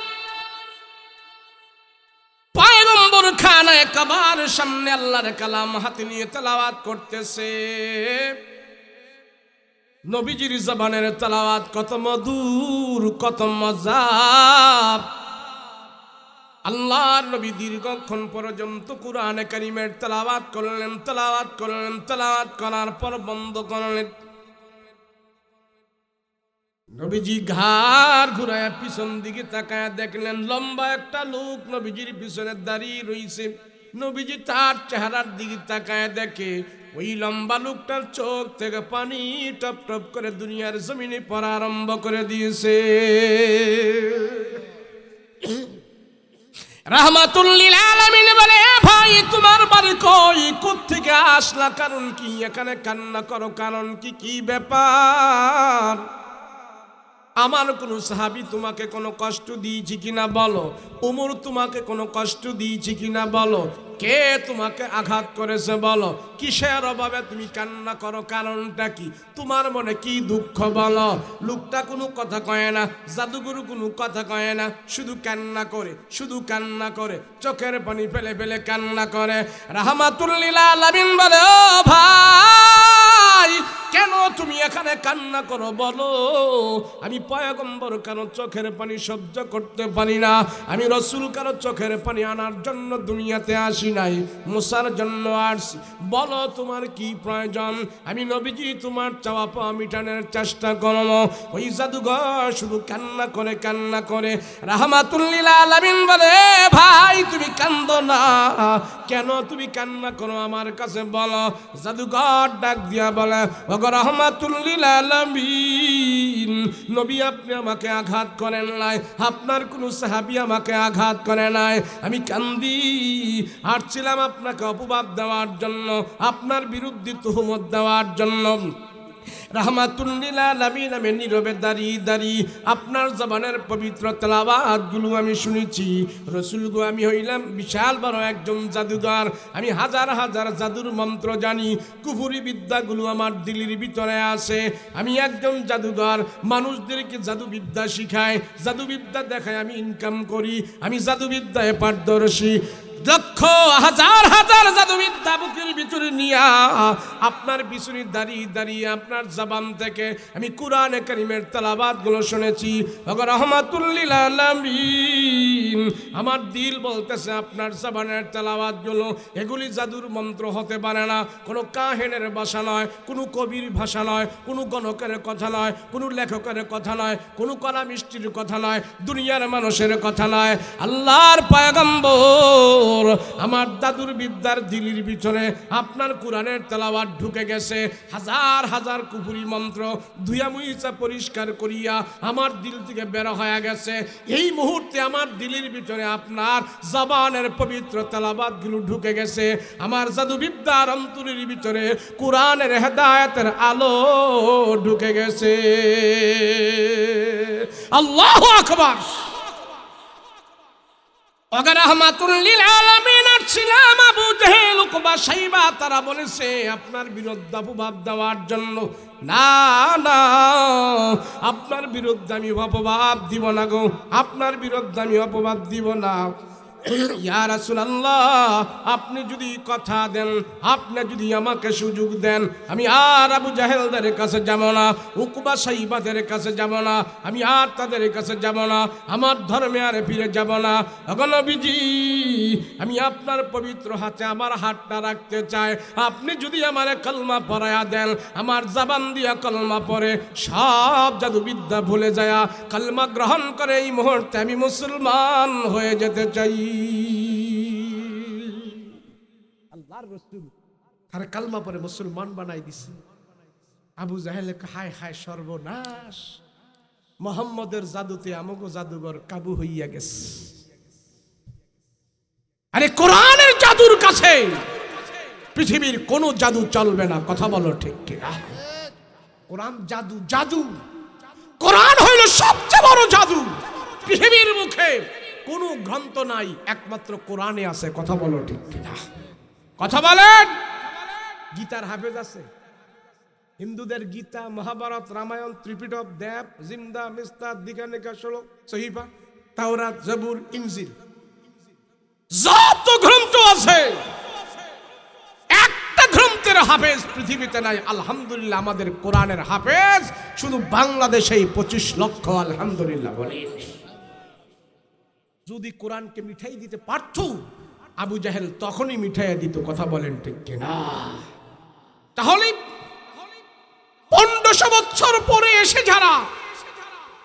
পয়গম্বর খানায় কাবার সামনে আল্লাহর কালাম হাতে নিয়ে তেলাওয়াত করতেছে। নবীজির জবানের তেলাওয়াত কত মধুর, কত মজা। আল্লাহর নবী দীর্ঘক্ষণ পর্যন্ত কুরআনে কারীমের তেলাওয়াত করলেন, তেলাওয়াত করলেন, তেলাওয়াত করার পর বন্ধ করলেন। নবীজি ঘাড় ঘুরায়া পিছন দিকে তাকায় দেখলেন লম্বা একটা লোক নবীজির পিছনে দাঁড়িয়ে রইছে। নবীজি তার চেহারার দিকে তাকায় দেখে ওই লম্বা লোকটার চোখ থেকে পানি টপ টপ করে দুনিয়ার জমিনে পড়া আরম্ভ করে দিয়েছে। রাহমাতুল লিল আলামিন বলে, ভাই তোমার বাড়ি কই, কোত্থেকে আসলা, কারণ কি, এখানে কান্না করো কারণ কি, কি ব্যাপার? আমার কোন সাহাবী তোমাকে কোনো কষ্ট দিয়েছি কিনা বলো, উমর তোমাকে কোনো কষ্ট দিয়েছি কিনা বলো, কে তোমাকে আঘাত করেছে বলো, কিসের অভাবে তুমি কান্না করো, কারণটা কি, তোমার মনে কি দুঃখ বলো? লোকটা কোনো কথা কয় না, জাদুগুরু কোনো কথা কয় না, শুধু কান্না করে, শুধু কান্না করে, চোখের পানি ফেলে ফেলে কান্না করে। রাহমাতুল লিল আলামিন বলে, ও ভাই কেন তুমি এখানে কান্না করো বলো? আমি পয়গম্বর কারো চোখের পানি সহ্য করতে পারি না, আমি রাসূল কারো চোখের পানি আনার জন্য দুনিয়াতে আসি নাই, মুসার জন্য আসছি, বলো তোমার কি প্রয়োজন, আমি নবীজি তোমার চাওয়া পাওয়া মিটানোর চেষ্টা করব। ওই জাদুঘর শুধু কান্না করে কান্না করে। রাহমাতুল লিল আলামিন বলে, ভাই তুমি কান্দো না, কেন তুমি কান্না করো আমার কাছে বলো। জাদুঘর ডাক দিয়া বলে, রাহমাতুল লিল আলামিন নবী আপনি আমাকে আঘাত করেন নাই, আপনার কোন সাহাবী আমাকে আঘাত করে নাই, আমি কান্দি আসছিলাম আপনাকে অপবাদ দেওয়ার জন্য, আপনার বিরুদ্ধে তুহমত দেওয়ার জন্য। রাহমাতুল লিল আলামিন আমি নীরবে দাঁড়িয়ে দাঁড়িয়ে আপনার জবানের পবিত্র তেলাওয়াতগুলো আমি শুনেছি। রাসূল গো, আমি হইলাম বিশাল বড় একজন জাদুঘর, আমি হাজার হাজার জাদুর মন্ত্র জানি, কুফরি বিদ্যাগুলো আমার দিলের ভিতরে আছে, আমি একজন জাদুঘর, মানুষদেরকে জাদুবিদ্যা শিখাই, জাদুবিদ্যা দেখায় আমি ইনকাম করি, আমি জাদুবিদ্যায় পারদর্শী। লক্ষ হাজার হাজার জাদুবিদ্যা বুকের ভিতরে নিয়া আপনার পিছনে দাঁড়িয়ে দাঁড়িয়ে আপনার জবান থেকে আমি কুরআনে কারীমের তেলাওয়াতগুলো শুনেছি। রাহমাতুল লিল আলামিন আমার দিল বলতেছে আপনার জবানের তেলাওয়াতগুলো এগুলি জাদুর মন্ত্র হতে পারে না, কোনো কাহিনের ভাষা নয়, কোনো কবির ভাষা নয়, কোনো গণকের কথা নয়, কোনো লেখকের কথা নয়, কোনো কলা মিষ্টির কথা নয়, দুনিয়ার মানুষের কথা নয়, আল্লাহর পয়গম্বর হুজুর আমার দাদুর বিদ্যার দিলির ভিতরে আপনার কোরআনের তেলাওয়াত ঢুকে গেছে, হাজার হাজার কুফরি মন্ত্র ধুয়া মুইসা পরিষ্কার করিয়া আমার দিল থেকে বের হয়ে গেছে। এই মুহূর্তে আমার দিলের ভিতরে আপনার জবানের পবিত্র তেলাওয়াতগুলো ঢুকে গেছে। আমার জাদু বিদ্যার অন্তরের ভিতরে কোরআনের হেদায়েতের আলো ঢুকে গেছে। আল্লাহু আকবার। ওগা রাহমাতুল লিল আলামিন ছিলাম আবু জেহেল উকবা সাইবা, তারা বলেছে আপনার বিরুদ্ধে অপবাদ দেওয়ার জন্য। না না, আপনার বিরুদ্ধে আমি অপবাদ দিব না গো, আপনার বিরুদ্ধে আমি অপবাদ দিব না। ইয়া রাসূলুল্লাহ, আপনি যদি কথা দেন, আপনি যদি আমাকে সুযোগ দেন, আমি আর আবু জাহেলদের কাছে যাব না, উকবা সাইবাদের কাছে যাব না, আমি আর তাদের কাছে যাব না, আমার ধর্মে আর ফিরে যাব না। ওগো নবীজি, আমি আপনার পবিত্র হাতে আমার হাতটা রাখতে চাই। আপনি যদি আমার কলমা পড়ায়া দেন, আমার জবান দিয়া কলমা পড়ে সব জাদুবিদ্যা ভুলে যায়, কলমা গ্রহণ করে এই মুহূর্তে আমি মুসলমান হয়ে যেতে চাই। আল্লাহর রাসূল তার কালমা পরে মুসলমান বানাই দিছে। আবু জাহেল হায় হায় সর্বনাশ, মুহাম্মদের জাদুতে আমগো জাদুঘর কাবু হইয়া গেছে। আরে কোরআনের জাদুর কাছে পৃথিবীর কোন জাদু চলবে না, কথা বলো ঠিক কিনা? কোরআন জাদু, জাদু কোরআন হইল সবচেয়ে বড় জাদু। পৃথিবীর মুখে কোন গ্রন্থ নাই, একমাত্র কোরআনে আছে, কথা বলো ঠিক কিনা? কথা বলেন। গীতার হাফেজ আছে, হিন্দুদের গীতা, মহাভারত, রামায়ণ, ত্রিপিটক, দেব, জিন্দা, মিস্তা, দিকানিকা, শ্লোক, সহিফা, তাওরাত, জবুর, ইনজিল, যত গ্রন্থ আছে একটা গ্রন্থের হাফেজ পৃথিবীতে নাই। আলহামদুলিল্লাহ আমাদের কোরআনের হাফেজ শুধু বাংলাদেশেই 25 লক্ষ। আলহামদুলিল্লাহ বলি। যদি কোরআনকে মিঠাই দিতে পারত, আবু জাহেল তখনই মিঠাইয়া দিত, কথা বলেন ঠিক কিনা? তাহলে 1500 বছর পরে এসে যারা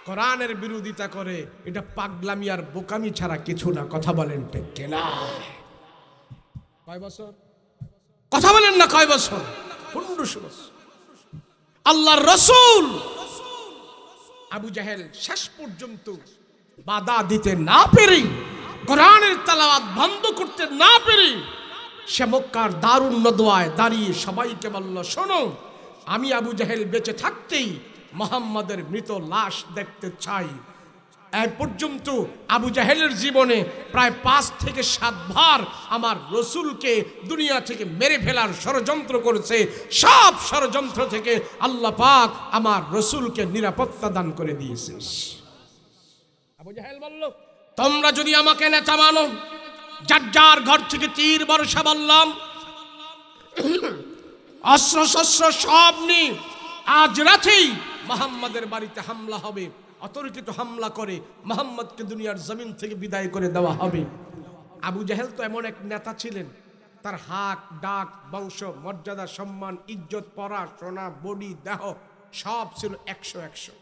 কোরআনের বিরোধিতা করে, এটা পাগলামি আর বোকামি ছাড়া কিছু না, কথা বলেন ঠিক কিনা? কয় বছর? কথা বলেন না, কয় বছর? 1500 বছর। আল্লাহর রাসূল আবু জাহেল শেষ পর্যন্ত বাধা দিতে না পেরে, কোরআনের তেলাওয়াত বন্ধ করতে না পেরে, সে মক্কার দারুন নদওয়ায় দাঁড়িয়ে সবাইকে বলল, শোনো, আমি আবু জাহেল বেঁচে থাকতেই মুহাম্মাদের মৃত লাশ দেখতে চাই। এই পর্যন্ত আবু জাহেলের জীবনে প্রায় 5 থেকে 7 বার আমার রসুলকে দুনিয়া থেকে মেরে ফেলার ষড়যন্ত্র করেছে। সব ষড়যন্ত্র থেকে আল্লাহ পাক আমার রসুলকে নিরাপত্তা দান করে দিয়েছে। আবু জাহেল বলল, তোমরা যদি আমাকে নেতা মানো, যার যার ঘর থেকে তীর বর্ষা বললাম, অস্ত্র শস্ত্র সব নিয়ে আজ রাতেই মুহাম্মাদের বাড়িতে হামলা হবে, অতর্কিত হামলা করে মুহাম্মদকে দুনিয়ার জমিন থেকে বিদায় করে দেওয়া হবে। আবু জাহেল তো এমন এক নেতা ছিলেন, তার হাক ডাক, বংশ মর্যাদা, সম্মান, ইজ্জত, পড়াশোনা, বডি, দেহ সব ছিল 100।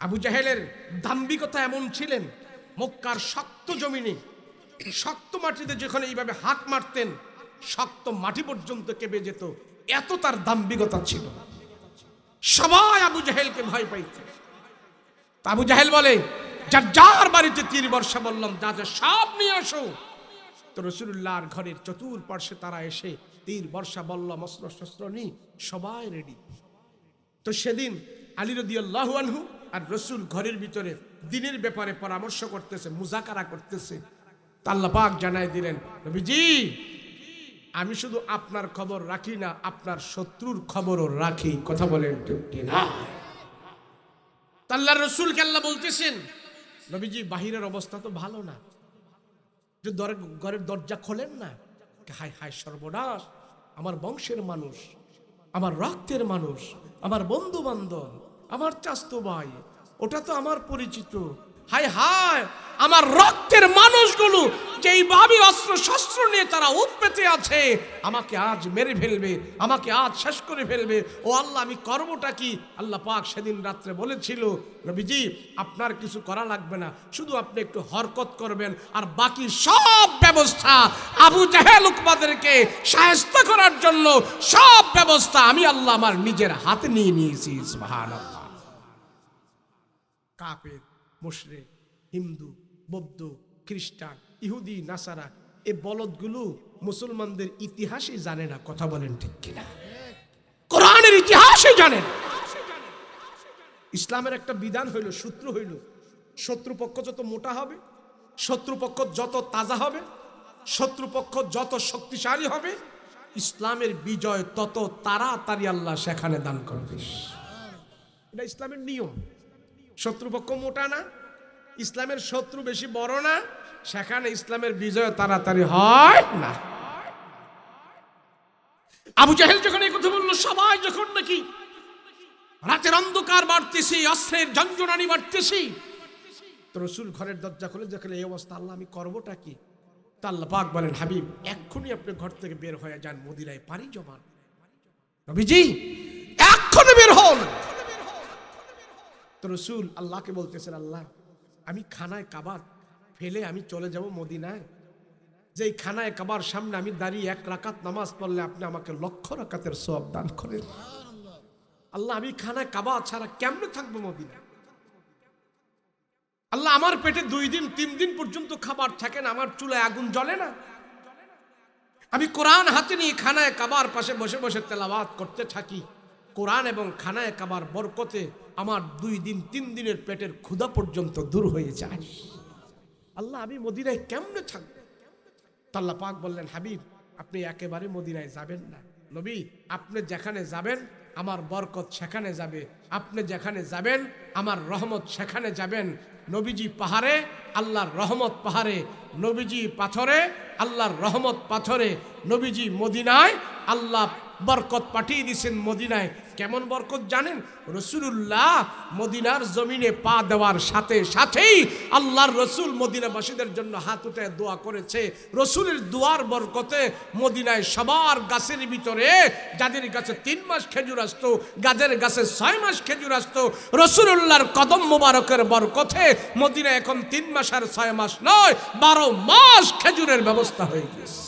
আবু জাহেলের দাম্ভিকতা এমন ছিলেন, মক্কার শক্ত জমিনে, শক্ত মাটিতে যেখানে এইভাবে হাত মারতেন শক্ত মাটি পর্যন্ত কেঁপে যেত, এত তার দাম্ভিকতা ছিল। সবাই আবু জাহেলকে ভয় পাইছে। আবু জাহেল বলে, যার যার বাড়িতে তীর বর্ষা বললাম, যা যা সব নিয়ে আসো। তো রাসূলুল্লাহর ঘরের চতুর্পার্শ্বে তারা এসে তীর বর্ষা বললাম, অস্ত্র শস্ত্র নিয়ে সবাই রেডি। তো সেদিন আলী রাদিয়াল্লাহু আনহু আর রাসূল ঘরের ভিতরে দ্বীনের ব্যাপারে পরামর্শ করতেছে, মুযাকারা করতেছে। আল্লাহ পাক জানাই দিলেন, নবীজি, আমি শুধু আপনার খবর রাখি না, আপনার শত্রুর খবরও রাখি, কথা বলেন ঠিক কিনা? আল্লাহর রাসূলকে আল্লাহ বলতেছেন, নবীজি, বাহিরের অবস্থা তো ভালো না, যে ঘরের দরজা খোলেন না। হায় হায় সর্বনাশ, আমার বংশের মানুষ, আমার রক্তের মানুষ, আমার বন্ধু বান্ধব, আমার চাচতো ভাই, ওটা তো আমার পরিচিত। হায় হায়, আমার রক্তের মানুষগুলো যেইভাবে অস্ত্র শস্ত্র নিয়ে তারা উৎপেতে আছে, আমাকে আজ মেরে ফেলবে, আমাকে আজ শেষ করে ফেলবে। ও আল্লাহ, আমি করবটা কি? আল্লাহ পাক সেদিন রাত্রে বলেছিল, নবীজি আপনার কিছু করা লাগবে না, শুধু আপনি একটু হরকত করবেন, আর বাকি সব ব্যবস্থা আবু জাহেল উকবাদেরকে শায়েস্ত করার জন্য সব ব্যবস্থা আমি আল্লাহ আমার নিজের হাতে নিয়ে নিয়েছি। সুবহানাল্লাহ। কাফের, মুশরিক, হিন্দু, বৌদ্ধ, খ্রিস্টান, ইহুদি, নাসারা, এই বলদগুলো মুসলমানদের ইতিহাসই জানে না। কথা বলেন ঠিক কিনা? কোরআনের ইতিহাসই জানে না। ইসলামের একটা বিধান হইল, সূত্র হইল, শত্রুপক্ষ যত মোটা হবে, শত্রুপক্ষ যত তাজা হবে, শত্রুপক্ষ যত শক্তিশালী হবে, ইসলামের বিজয় তত তাড়াতাড়ি আল্লাহ সেখানে দান করবে। এটা ইসলামের নিয়ম। শত্রুপক্ষ মোটা না, ইসলামের শত্রু বেশি বড় না, সেখানে ইসলামের বিজয় তাড়াতাড়ি হয় না। আবু জাহেল যখন এই কথা বলল, সবাই যখন নাকি রাতের অন্ধকার বাড়তেছি, অস্ত্রের ঝঞ্ঝনানি বাড়তেছি, তো রাসূল ঘরের দরজা খুলে দেখলেন এই অবস্থা। আল্লাহ, আমি করবোটা কি? তা আল্লাহ পাক বলেন, হাবিব এক্ষুনি আপনি ঘর থেকে বের হয়ে যান, মদিনায় পাড়ি জমান। নবীজি এক্ষুনি বের হন। তো রাসূল আল্লাহকে বলতেছেন, আল্লাহ আমি খানায় কাবা ফেলে আমি চলে যাব মদিনায়, যেই খানায় কাবার সামনে আমি দাঁড়িয়ে 1 রাকাত নামাজ পড়লে আপনি আমাকে 1,00,000 রাকাতের সওয়াব দান করেন। আল্লাহ আমি খানায় কাবা ছাড়া কেমনে থাকবো মদিনায়? আল্লাহ আমার পেটে 2 দিন 3 দিন পর্যন্ত খাবার থাকে না, আমার চুলায় আগুন জ্বলে না, আমি কোরআন হাতে নিয়ে খানায় কাবার পাশে বসে বসে তেলাওয়াত করতে থাকি, কোরআন এবং খানায় কাবার বরকতে আমার 2 দিন 3 দিনের পেটের ক্ষুধা পর্যন্ত দূর হয়ে যায়। আল্লাহ আমি মদিনায় কেমনে থাকবো? আল্লাহ পাক বললেন, হাবিব আপনি একেবারে মদিনায় যাবেন না। নবী আপনি যেখানে যাবেন আমার বরকত সেখানে যাবে, আপনি যেখানে যাবেন আমার রহমত সেখানে যাবেন। নবীজি পাহাড়ে আল্লাহর রহমত পাহাড়ে, নবীজি পাথরে আল্লাহর রহমত পাথরে, নবীজি মদিনায় আল্লাহ বরকত পাঠিয়ে দিয়েছেন মদিনায়। কেমন বরকত জানেন? রাসূলুল্লাহ মদিনার জমিনে পা দেওয়ার সাথে সাথেই আল্লাহর রাসূল মদিনাবাসীদের জন্য হাত উঠায় দোয়া করেছে। রাসূলের দোয়ার বরকতে মদিনায় সবার গাছের ভিতরে, যাদের গাছে 3 মাস খেজুর আসতো, গাছের গাছে 6 মাস খেজুর আসতো, রাসূলুল্লাহর কদম মোবারকের বরকতে মদিনায় এখন 3 মাস আর 6 মাস নয়, 12 মাস খেজুরের ব্যবস্থা হয়ে গেছে।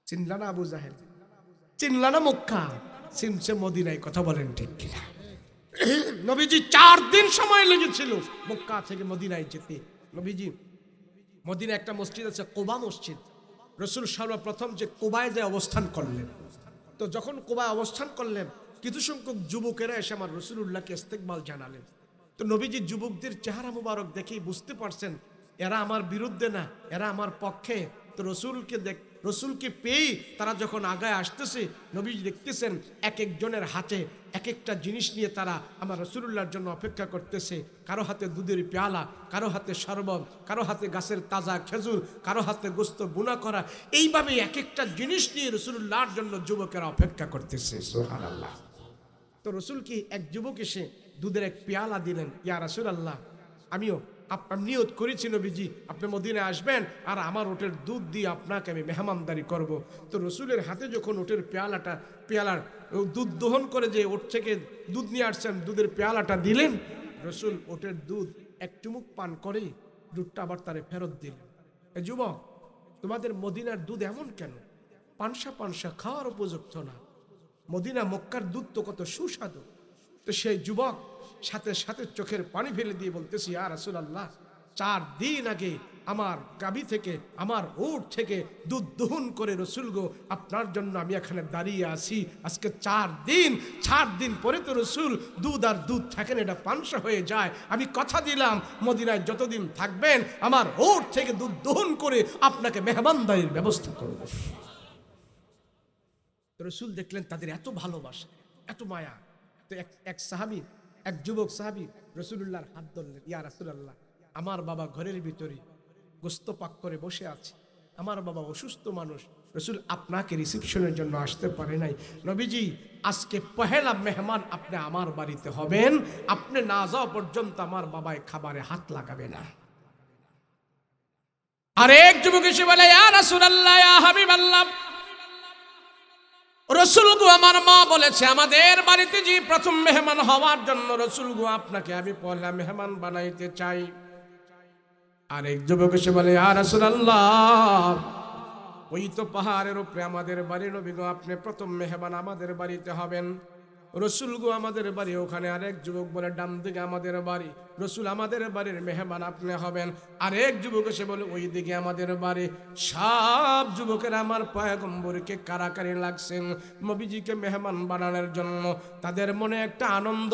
চিনলা না আবু জাহেল? চিনলা না মক্কা? চিনছে মদিনায়। কথা বলেন ঠিক কিনা? নবীজি 4 দিন সময় লেগেছিল মক্কা থেকে মদিনায় যেতে। নবীজি মদিনায় একটা মসজিদ আছে, কুবা মসজিদ। রাসূল সর্বপ্রথম যে কুবায় যায় অবস্থান করলেন। তো যখন কুবায় অবস্থান করলেন, কিছু সংখ্যক যুবকেরা এসে আমার রাসূলুল্লাহকে ইস্তেকবাল জানালেন। তো নবীজি যুবকদের চেহারা মুবারক দেখেই বুঝতে পারছেন এরা আমার বিরুদ্ধে না, এরা আমার পক্ষে। তো রসুলকে পেয়ে তারা যখন আগায় আসতেছে, নবীজি দেখতেছেন এক একজনের হাতে এক একটা জিনিস নিয়ে তারা আমার রাসূলুল্লাহর জন্য অপেক্ষা করতেছে। কারো হাতে দুধের পেয়ালা, কারো হাতে শরবত, কারো হাতে গাছের তাজা খেজুর, কারো হাতে গোস্ত বুনা করা। এইভাবে এক একটা জিনিস নিয়ে রাসূলুল্লাহর জন্য যুবকেরা অপেক্ষা করতেছে। সুবহানাল্লাহ। তো রসুল কি এক যুবক এসে দুধের এক পেয়ালা দিলেন। ইয়া রাসূলুল্লাহ, আমিও নিয়ত করেছি নবীজি আপনি মদিনায় আসবেন আর আমার ওটের দুধ দিয়ে আপনাকে আমি মেহমানদারি করব। তো রসুলের হাতে যখন ওটের পেয়ালার দুধ দহন করে যে ওট থেকে দুধ নিয়ে আসছেন, দুধের পেয়ালাটা দিলেন। রসুল ওটের দুধ এক চুমুক পান করে দুধটা আবার তারে ফেরত দিলেন। এ যুবক, তোমাদের মদিনার দুধ এমন কেন? পানসা পানসা খাওয়ার উপযুক্ত না। মদিনা মক্কার দুধ তো কত সুস্বাদু। তো সেই যুবক সাথে সাথে চোখের পানি ফেলে দিয়ে বলতেছি, ইয়া রাসূলুল্লাহ 4 দিন আগে আমার গাবি থেকে, আমার উট থেকে দুধ দহন করে রসুল গো আপনার জন্য আমি এখানে দাঁড়িয়ে আছি। আজকে 4 দিন পরে তো রসুল দুধ আর দুধ থাকেন, এটা পানসা হয়ে যায়। আমি কথা দিলাম মদিনায় যতদিন থাকবেন আমার উট থেকে দুধ দহন করে আপনাকে মেহমানদারির ব্যবস্থা করব। রসুল দেখলেন তাদের এত ভালোবাসা, এত মায়া। তো এক সাহাবী, এক যুবক সাহাবী রাসূলুল্লাহর হাত ধরলেন। ইয়া রাসূলুল্লাহ, আমার বাবা ঘরের ভিতরে গোস্ত পাক করে বসে আছে, আমার বাবা অসুস্থ মানুষ, রাসূল আপনাকে রিসেপশনের জন্য আসতে পারে নাই। নবীজি আজকে পহেলা মেহমান আপনি আমার বাড়িতে হবেন, আপনি না যাওয়া পর্যন্ত আমার বাবায় খাবারে হাত লাগাবে না। আরেক যুবক এসে বলে, ইয়া রাসূলুল্লাহ, ইয়া হাবিবাল্লাহ, রাসূল গো, আমার মা বলেছে আমাদের বাড়িতে যে প্রথম মেহমান হওয়ার জন্য রাসূল গো আপনাকে আমি পয়লা মেহমান বানাইতে চাই। আরেক যুবক এসে বলে, ইয়া রাসূলুল্লাহ, ওই তো পাহাড়ের উপরে আমাদের বাড়ি, নবী গো আপনি প্রথম মেহমান আমাদের বাড়িতে হবেন। রসুল গো আমাদের বাড়ি ওখানে। আরেক যুবক বলে, ডান দিকে আমাদের বাড়ি, রসুল আমাদের বাড়ির মেহমান আপনি হবেন। আরেক যুবক এসে বলে, ওই দিকে আমাদের বাড়ি। সব যুবকের আমার পয়গম্বরকে কারাকারি লাগছেন নবীজিকে মেহমান বানানোর জন্য। তাদের মনে একটা আনন্দ,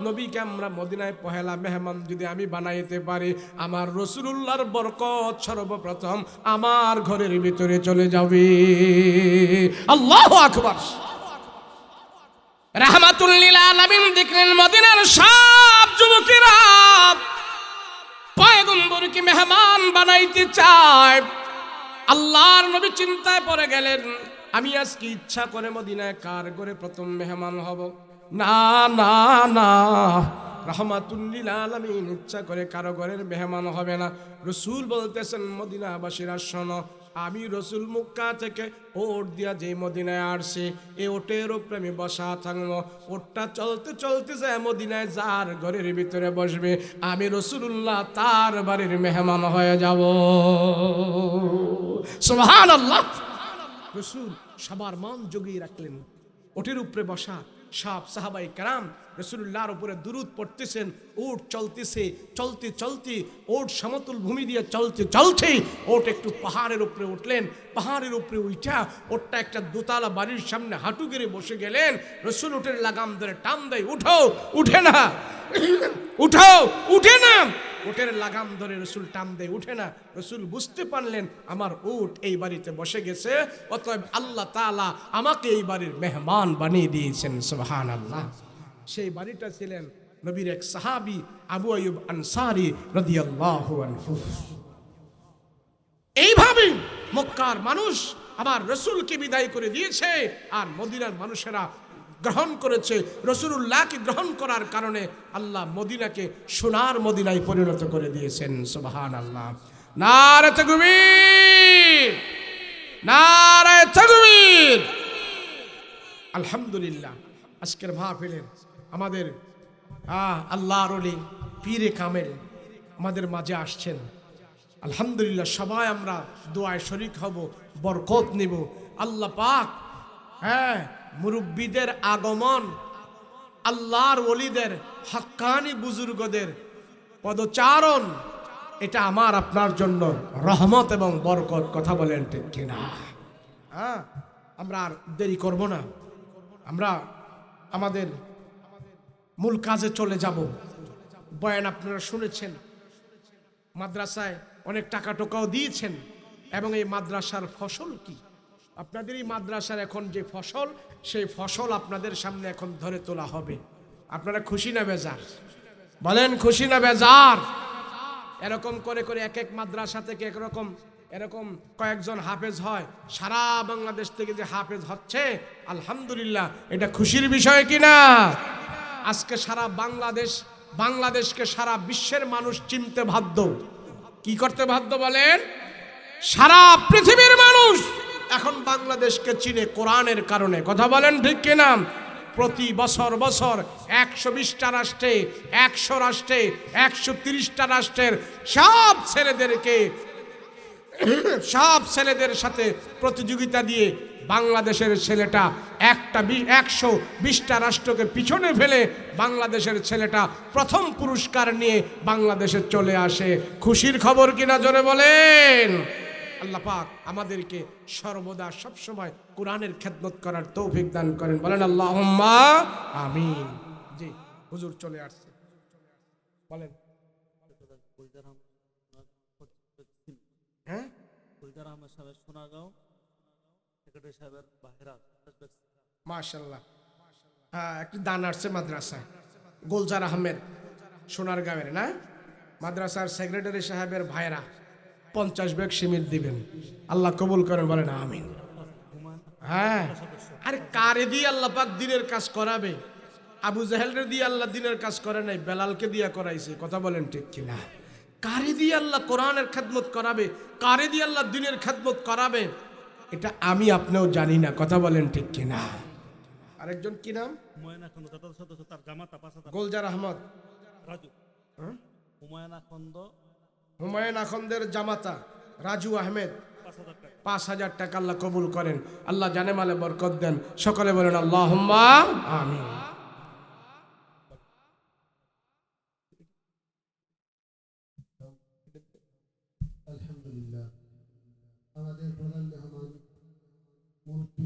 নবীকে আমরা মদিনায় পহেলা মেহমান যদি আমি বানাইতে পারি, আমার রসুলুল্লাহর বরকত সর্বপ্রথম আমার ঘরের ভিতরে চলে যাবে। আল্লাহু আকবার। রাহমাতুল লিল আলামিন দেখলেন মদিনার সব যুবকেরা পয়গম্বরকে মেহমান বানাইতে চায়। আল্লাহর নবী চিন্তায় পড়ে গেলেন, আমি আজকে ইচ্ছা করে মদিনায় কার ঘরে প্রথম মেহমান হব? না না না, রাহমাতুল লিল আলামিন ইচ্ছা করে কারো ঘরের মেহমান হবে না। রাসূল বলতেছেন, মদিনাবাসীরা শোনো, আমি রসুল মক্কা থেকে ওট দিয়া যে মদিনায় আসছি, এই ওটের উপরে আমি বসা থাকবো। ওটটা চলতে চলতে যায় মদিনায় যার ঘরের ভিতরে বসবে, আমি রসুল্লাহ তার বাড়ির মেহমান হয়ে যাব। সুবহানাল্লাহ। রসুল সবার মন জগিয়ে রাখলেন। ওটের উপরে বসা সব সাহাবাই কেরাম রসুল্লাহর উপরে দুরূদ পড়তেছেন। ওট চলতেছে, চলতে চলতে ওট সমতল ভূমি দিয়ে চলতে চলতে ওট একটু পাহাড়ের উপরে উঠলেন। পাহাড়ের উপরে উঠা ওটটা একটা দোতলা বাড়ির সামনে হাঁটু গেড়ে বসে গেলেন। রসুল ওটের লাগাম ধরে টান দেয়, উঠো, উঠে না, উঠো, উঠে না। ওটের লাগাম ধরে রসুল টান দেয়, উঠে না। রসুল বুঝতে পারলেন আমার উট এই বাড়িতে বসে গেছে, অতএব আল্লাহ তাআলা আমাকে এই বাড়ির মেহমান বানিয়ে দিয়েছেন। সুবহানাল্লাহ। সেই বাড়িটা ছিলেন নবীর এক সাহাবী আবু আইয়ুব আনসারী রাদিয়াল্লাহু আনহু। এইভাবে মক্কার মানুষ আমার রসুলকে বিদায় করে দিয়েছে, আর মদিনার মানুষেরা গ্রহণ করেছে। রসুলুল্লাহকে গ্রহণ করার কারণে আল্লাহ মদিনাকে সোনার মদিনায় পরিণত করে দিয়েছেন। সুবহানাল্লাহ। নারে তাকবীর, নারে তাকবীর। আলহামদুলিল্লাহ। আজকের মাহফিলের আমাদের আল্লাহর ওলি পীরে কামেল আমাদের মাঝে আসছেন। আলহামদুলিল্লাহ। সবাই আমরা দোয়ায় শরীক হব, বরকত নিব। আল্লাহ পাক মুরব্বীদের আগমন, আল্লাহর ওলিদের, হাক্কানি বুজুর্গদের পদচারণ, এটা আমার আপনার জন্য রহমত এবং বরকত। কথা বলেন ঠিক কিনা? আমরা আর দেরি করব না, আমরা আমাদের মূল কাজে চলে যাব। বয়ান আপনারা শুনেছেন, মাদ্রাসায় অনেক টাকা টোকাও দিয়েছেন, এবং এই মাদ্রাসার ফসল কি? আপনাদের এই মাদ্রাসার এখন যে ফসল, সেই ফসল আপনাদের সামনে এখন ধরে তোলা হবে। আপনারা খুশি না বেজার? বলেন খুশি না বেজার? এরকম করে করে এক এক মাদ্রাসা থেকে এরকম কয়েকজন হাফেজ হয়। সারা বাংলাদেশ থেকে যে হাফেজ হচ্ছে, আলহামদুলিল্লাহ, এটা খুশির বিষয় কিনা? আজকে সারা বাংলাদেশকে সারা বিশ্বের মানুষ চিনতে বাধ্য। কি করতে বাধ্য বলেন? সারা পৃথিবীর মানুষ এখন বাংলাদেশকে চিনে কোরআনের কারণে। কথা বলেন ঠিক কিনা? প্রতি বছর 120টা রাষ্ট্রে, 100 রাষ্ট্রে, 130টা রাষ্ট্রের সব ছেলেদের সাথে প্রতিযোগিতা দিয়ে বাংলাদেশের ছেলেটা 120টা রাষ্ট্রকে পিছনে ফেলে বাংলাদেশের ছেলেটা প্রথম পুরস্কার নিয়ে বাংলাদেশে চলে আসে। খুশির খবর কিনা জোরে বলেন? আল্লাহ পাক আমাদেরকে সর্বদা সবসময় কোরআনের খেদমত করার তৌফিক দান করেন। বলেন আল্লাহুম্মা আমিন। জি হুজুর চলে আসছে, বলেন। হ্যাঁ, মাশাআল্লাহ। হ্যাঁ, একটি দান আসছে মাদ্রাসায়। গোলজার আহমেদ সোনারগাঁওয়ের না, মাদ্রাসার সেক্রেটারি সাহেবের ভাইরা 50 ব্যাগ সিমেন্ট দিবেন। আল্লাহ কবুল করেন, বলেন আমিন। হ্যাঁ, আরে কারে দিয়ে আল্লাহ পাক দিনের কাজ করাবে? আবু জাহেলরে দিয়ে আল্লাহ দিনের কাজ করে নাই, বেলালকে দিয়ে করাইছে। কথা বলেন ঠিক কিনা? কারে দিয়ে আল্লাহ কোরআনের খেদমত করাবে, কারে দিয়ে আল্লাহ দিনের খেদমত করাবে, এটা আমি আপনিও জানি না। কথা বলেন ঠিক কিনা? আরেকজন কি নাম? হুমায়ুন আখন্দ জাতীয় সদস্য, তার জামাতা 5,000 গোলজার আহমদ। রাজু। হ্যাঁ? হুমায়ুন আখন্দ হুমায়ুন আখন্দের জামাতা রাজু আহমেদ 5,000 টাকা। 5,000 টাকা আল্লাহ কবুল করেন, আল্লাহ জানে মালে বরকত দেন। সকলে বলেন আল্লাহুম্মা আমিন। আলহামদুলিল্লাহ। আমাদের প্রধান মেহমান মুফতি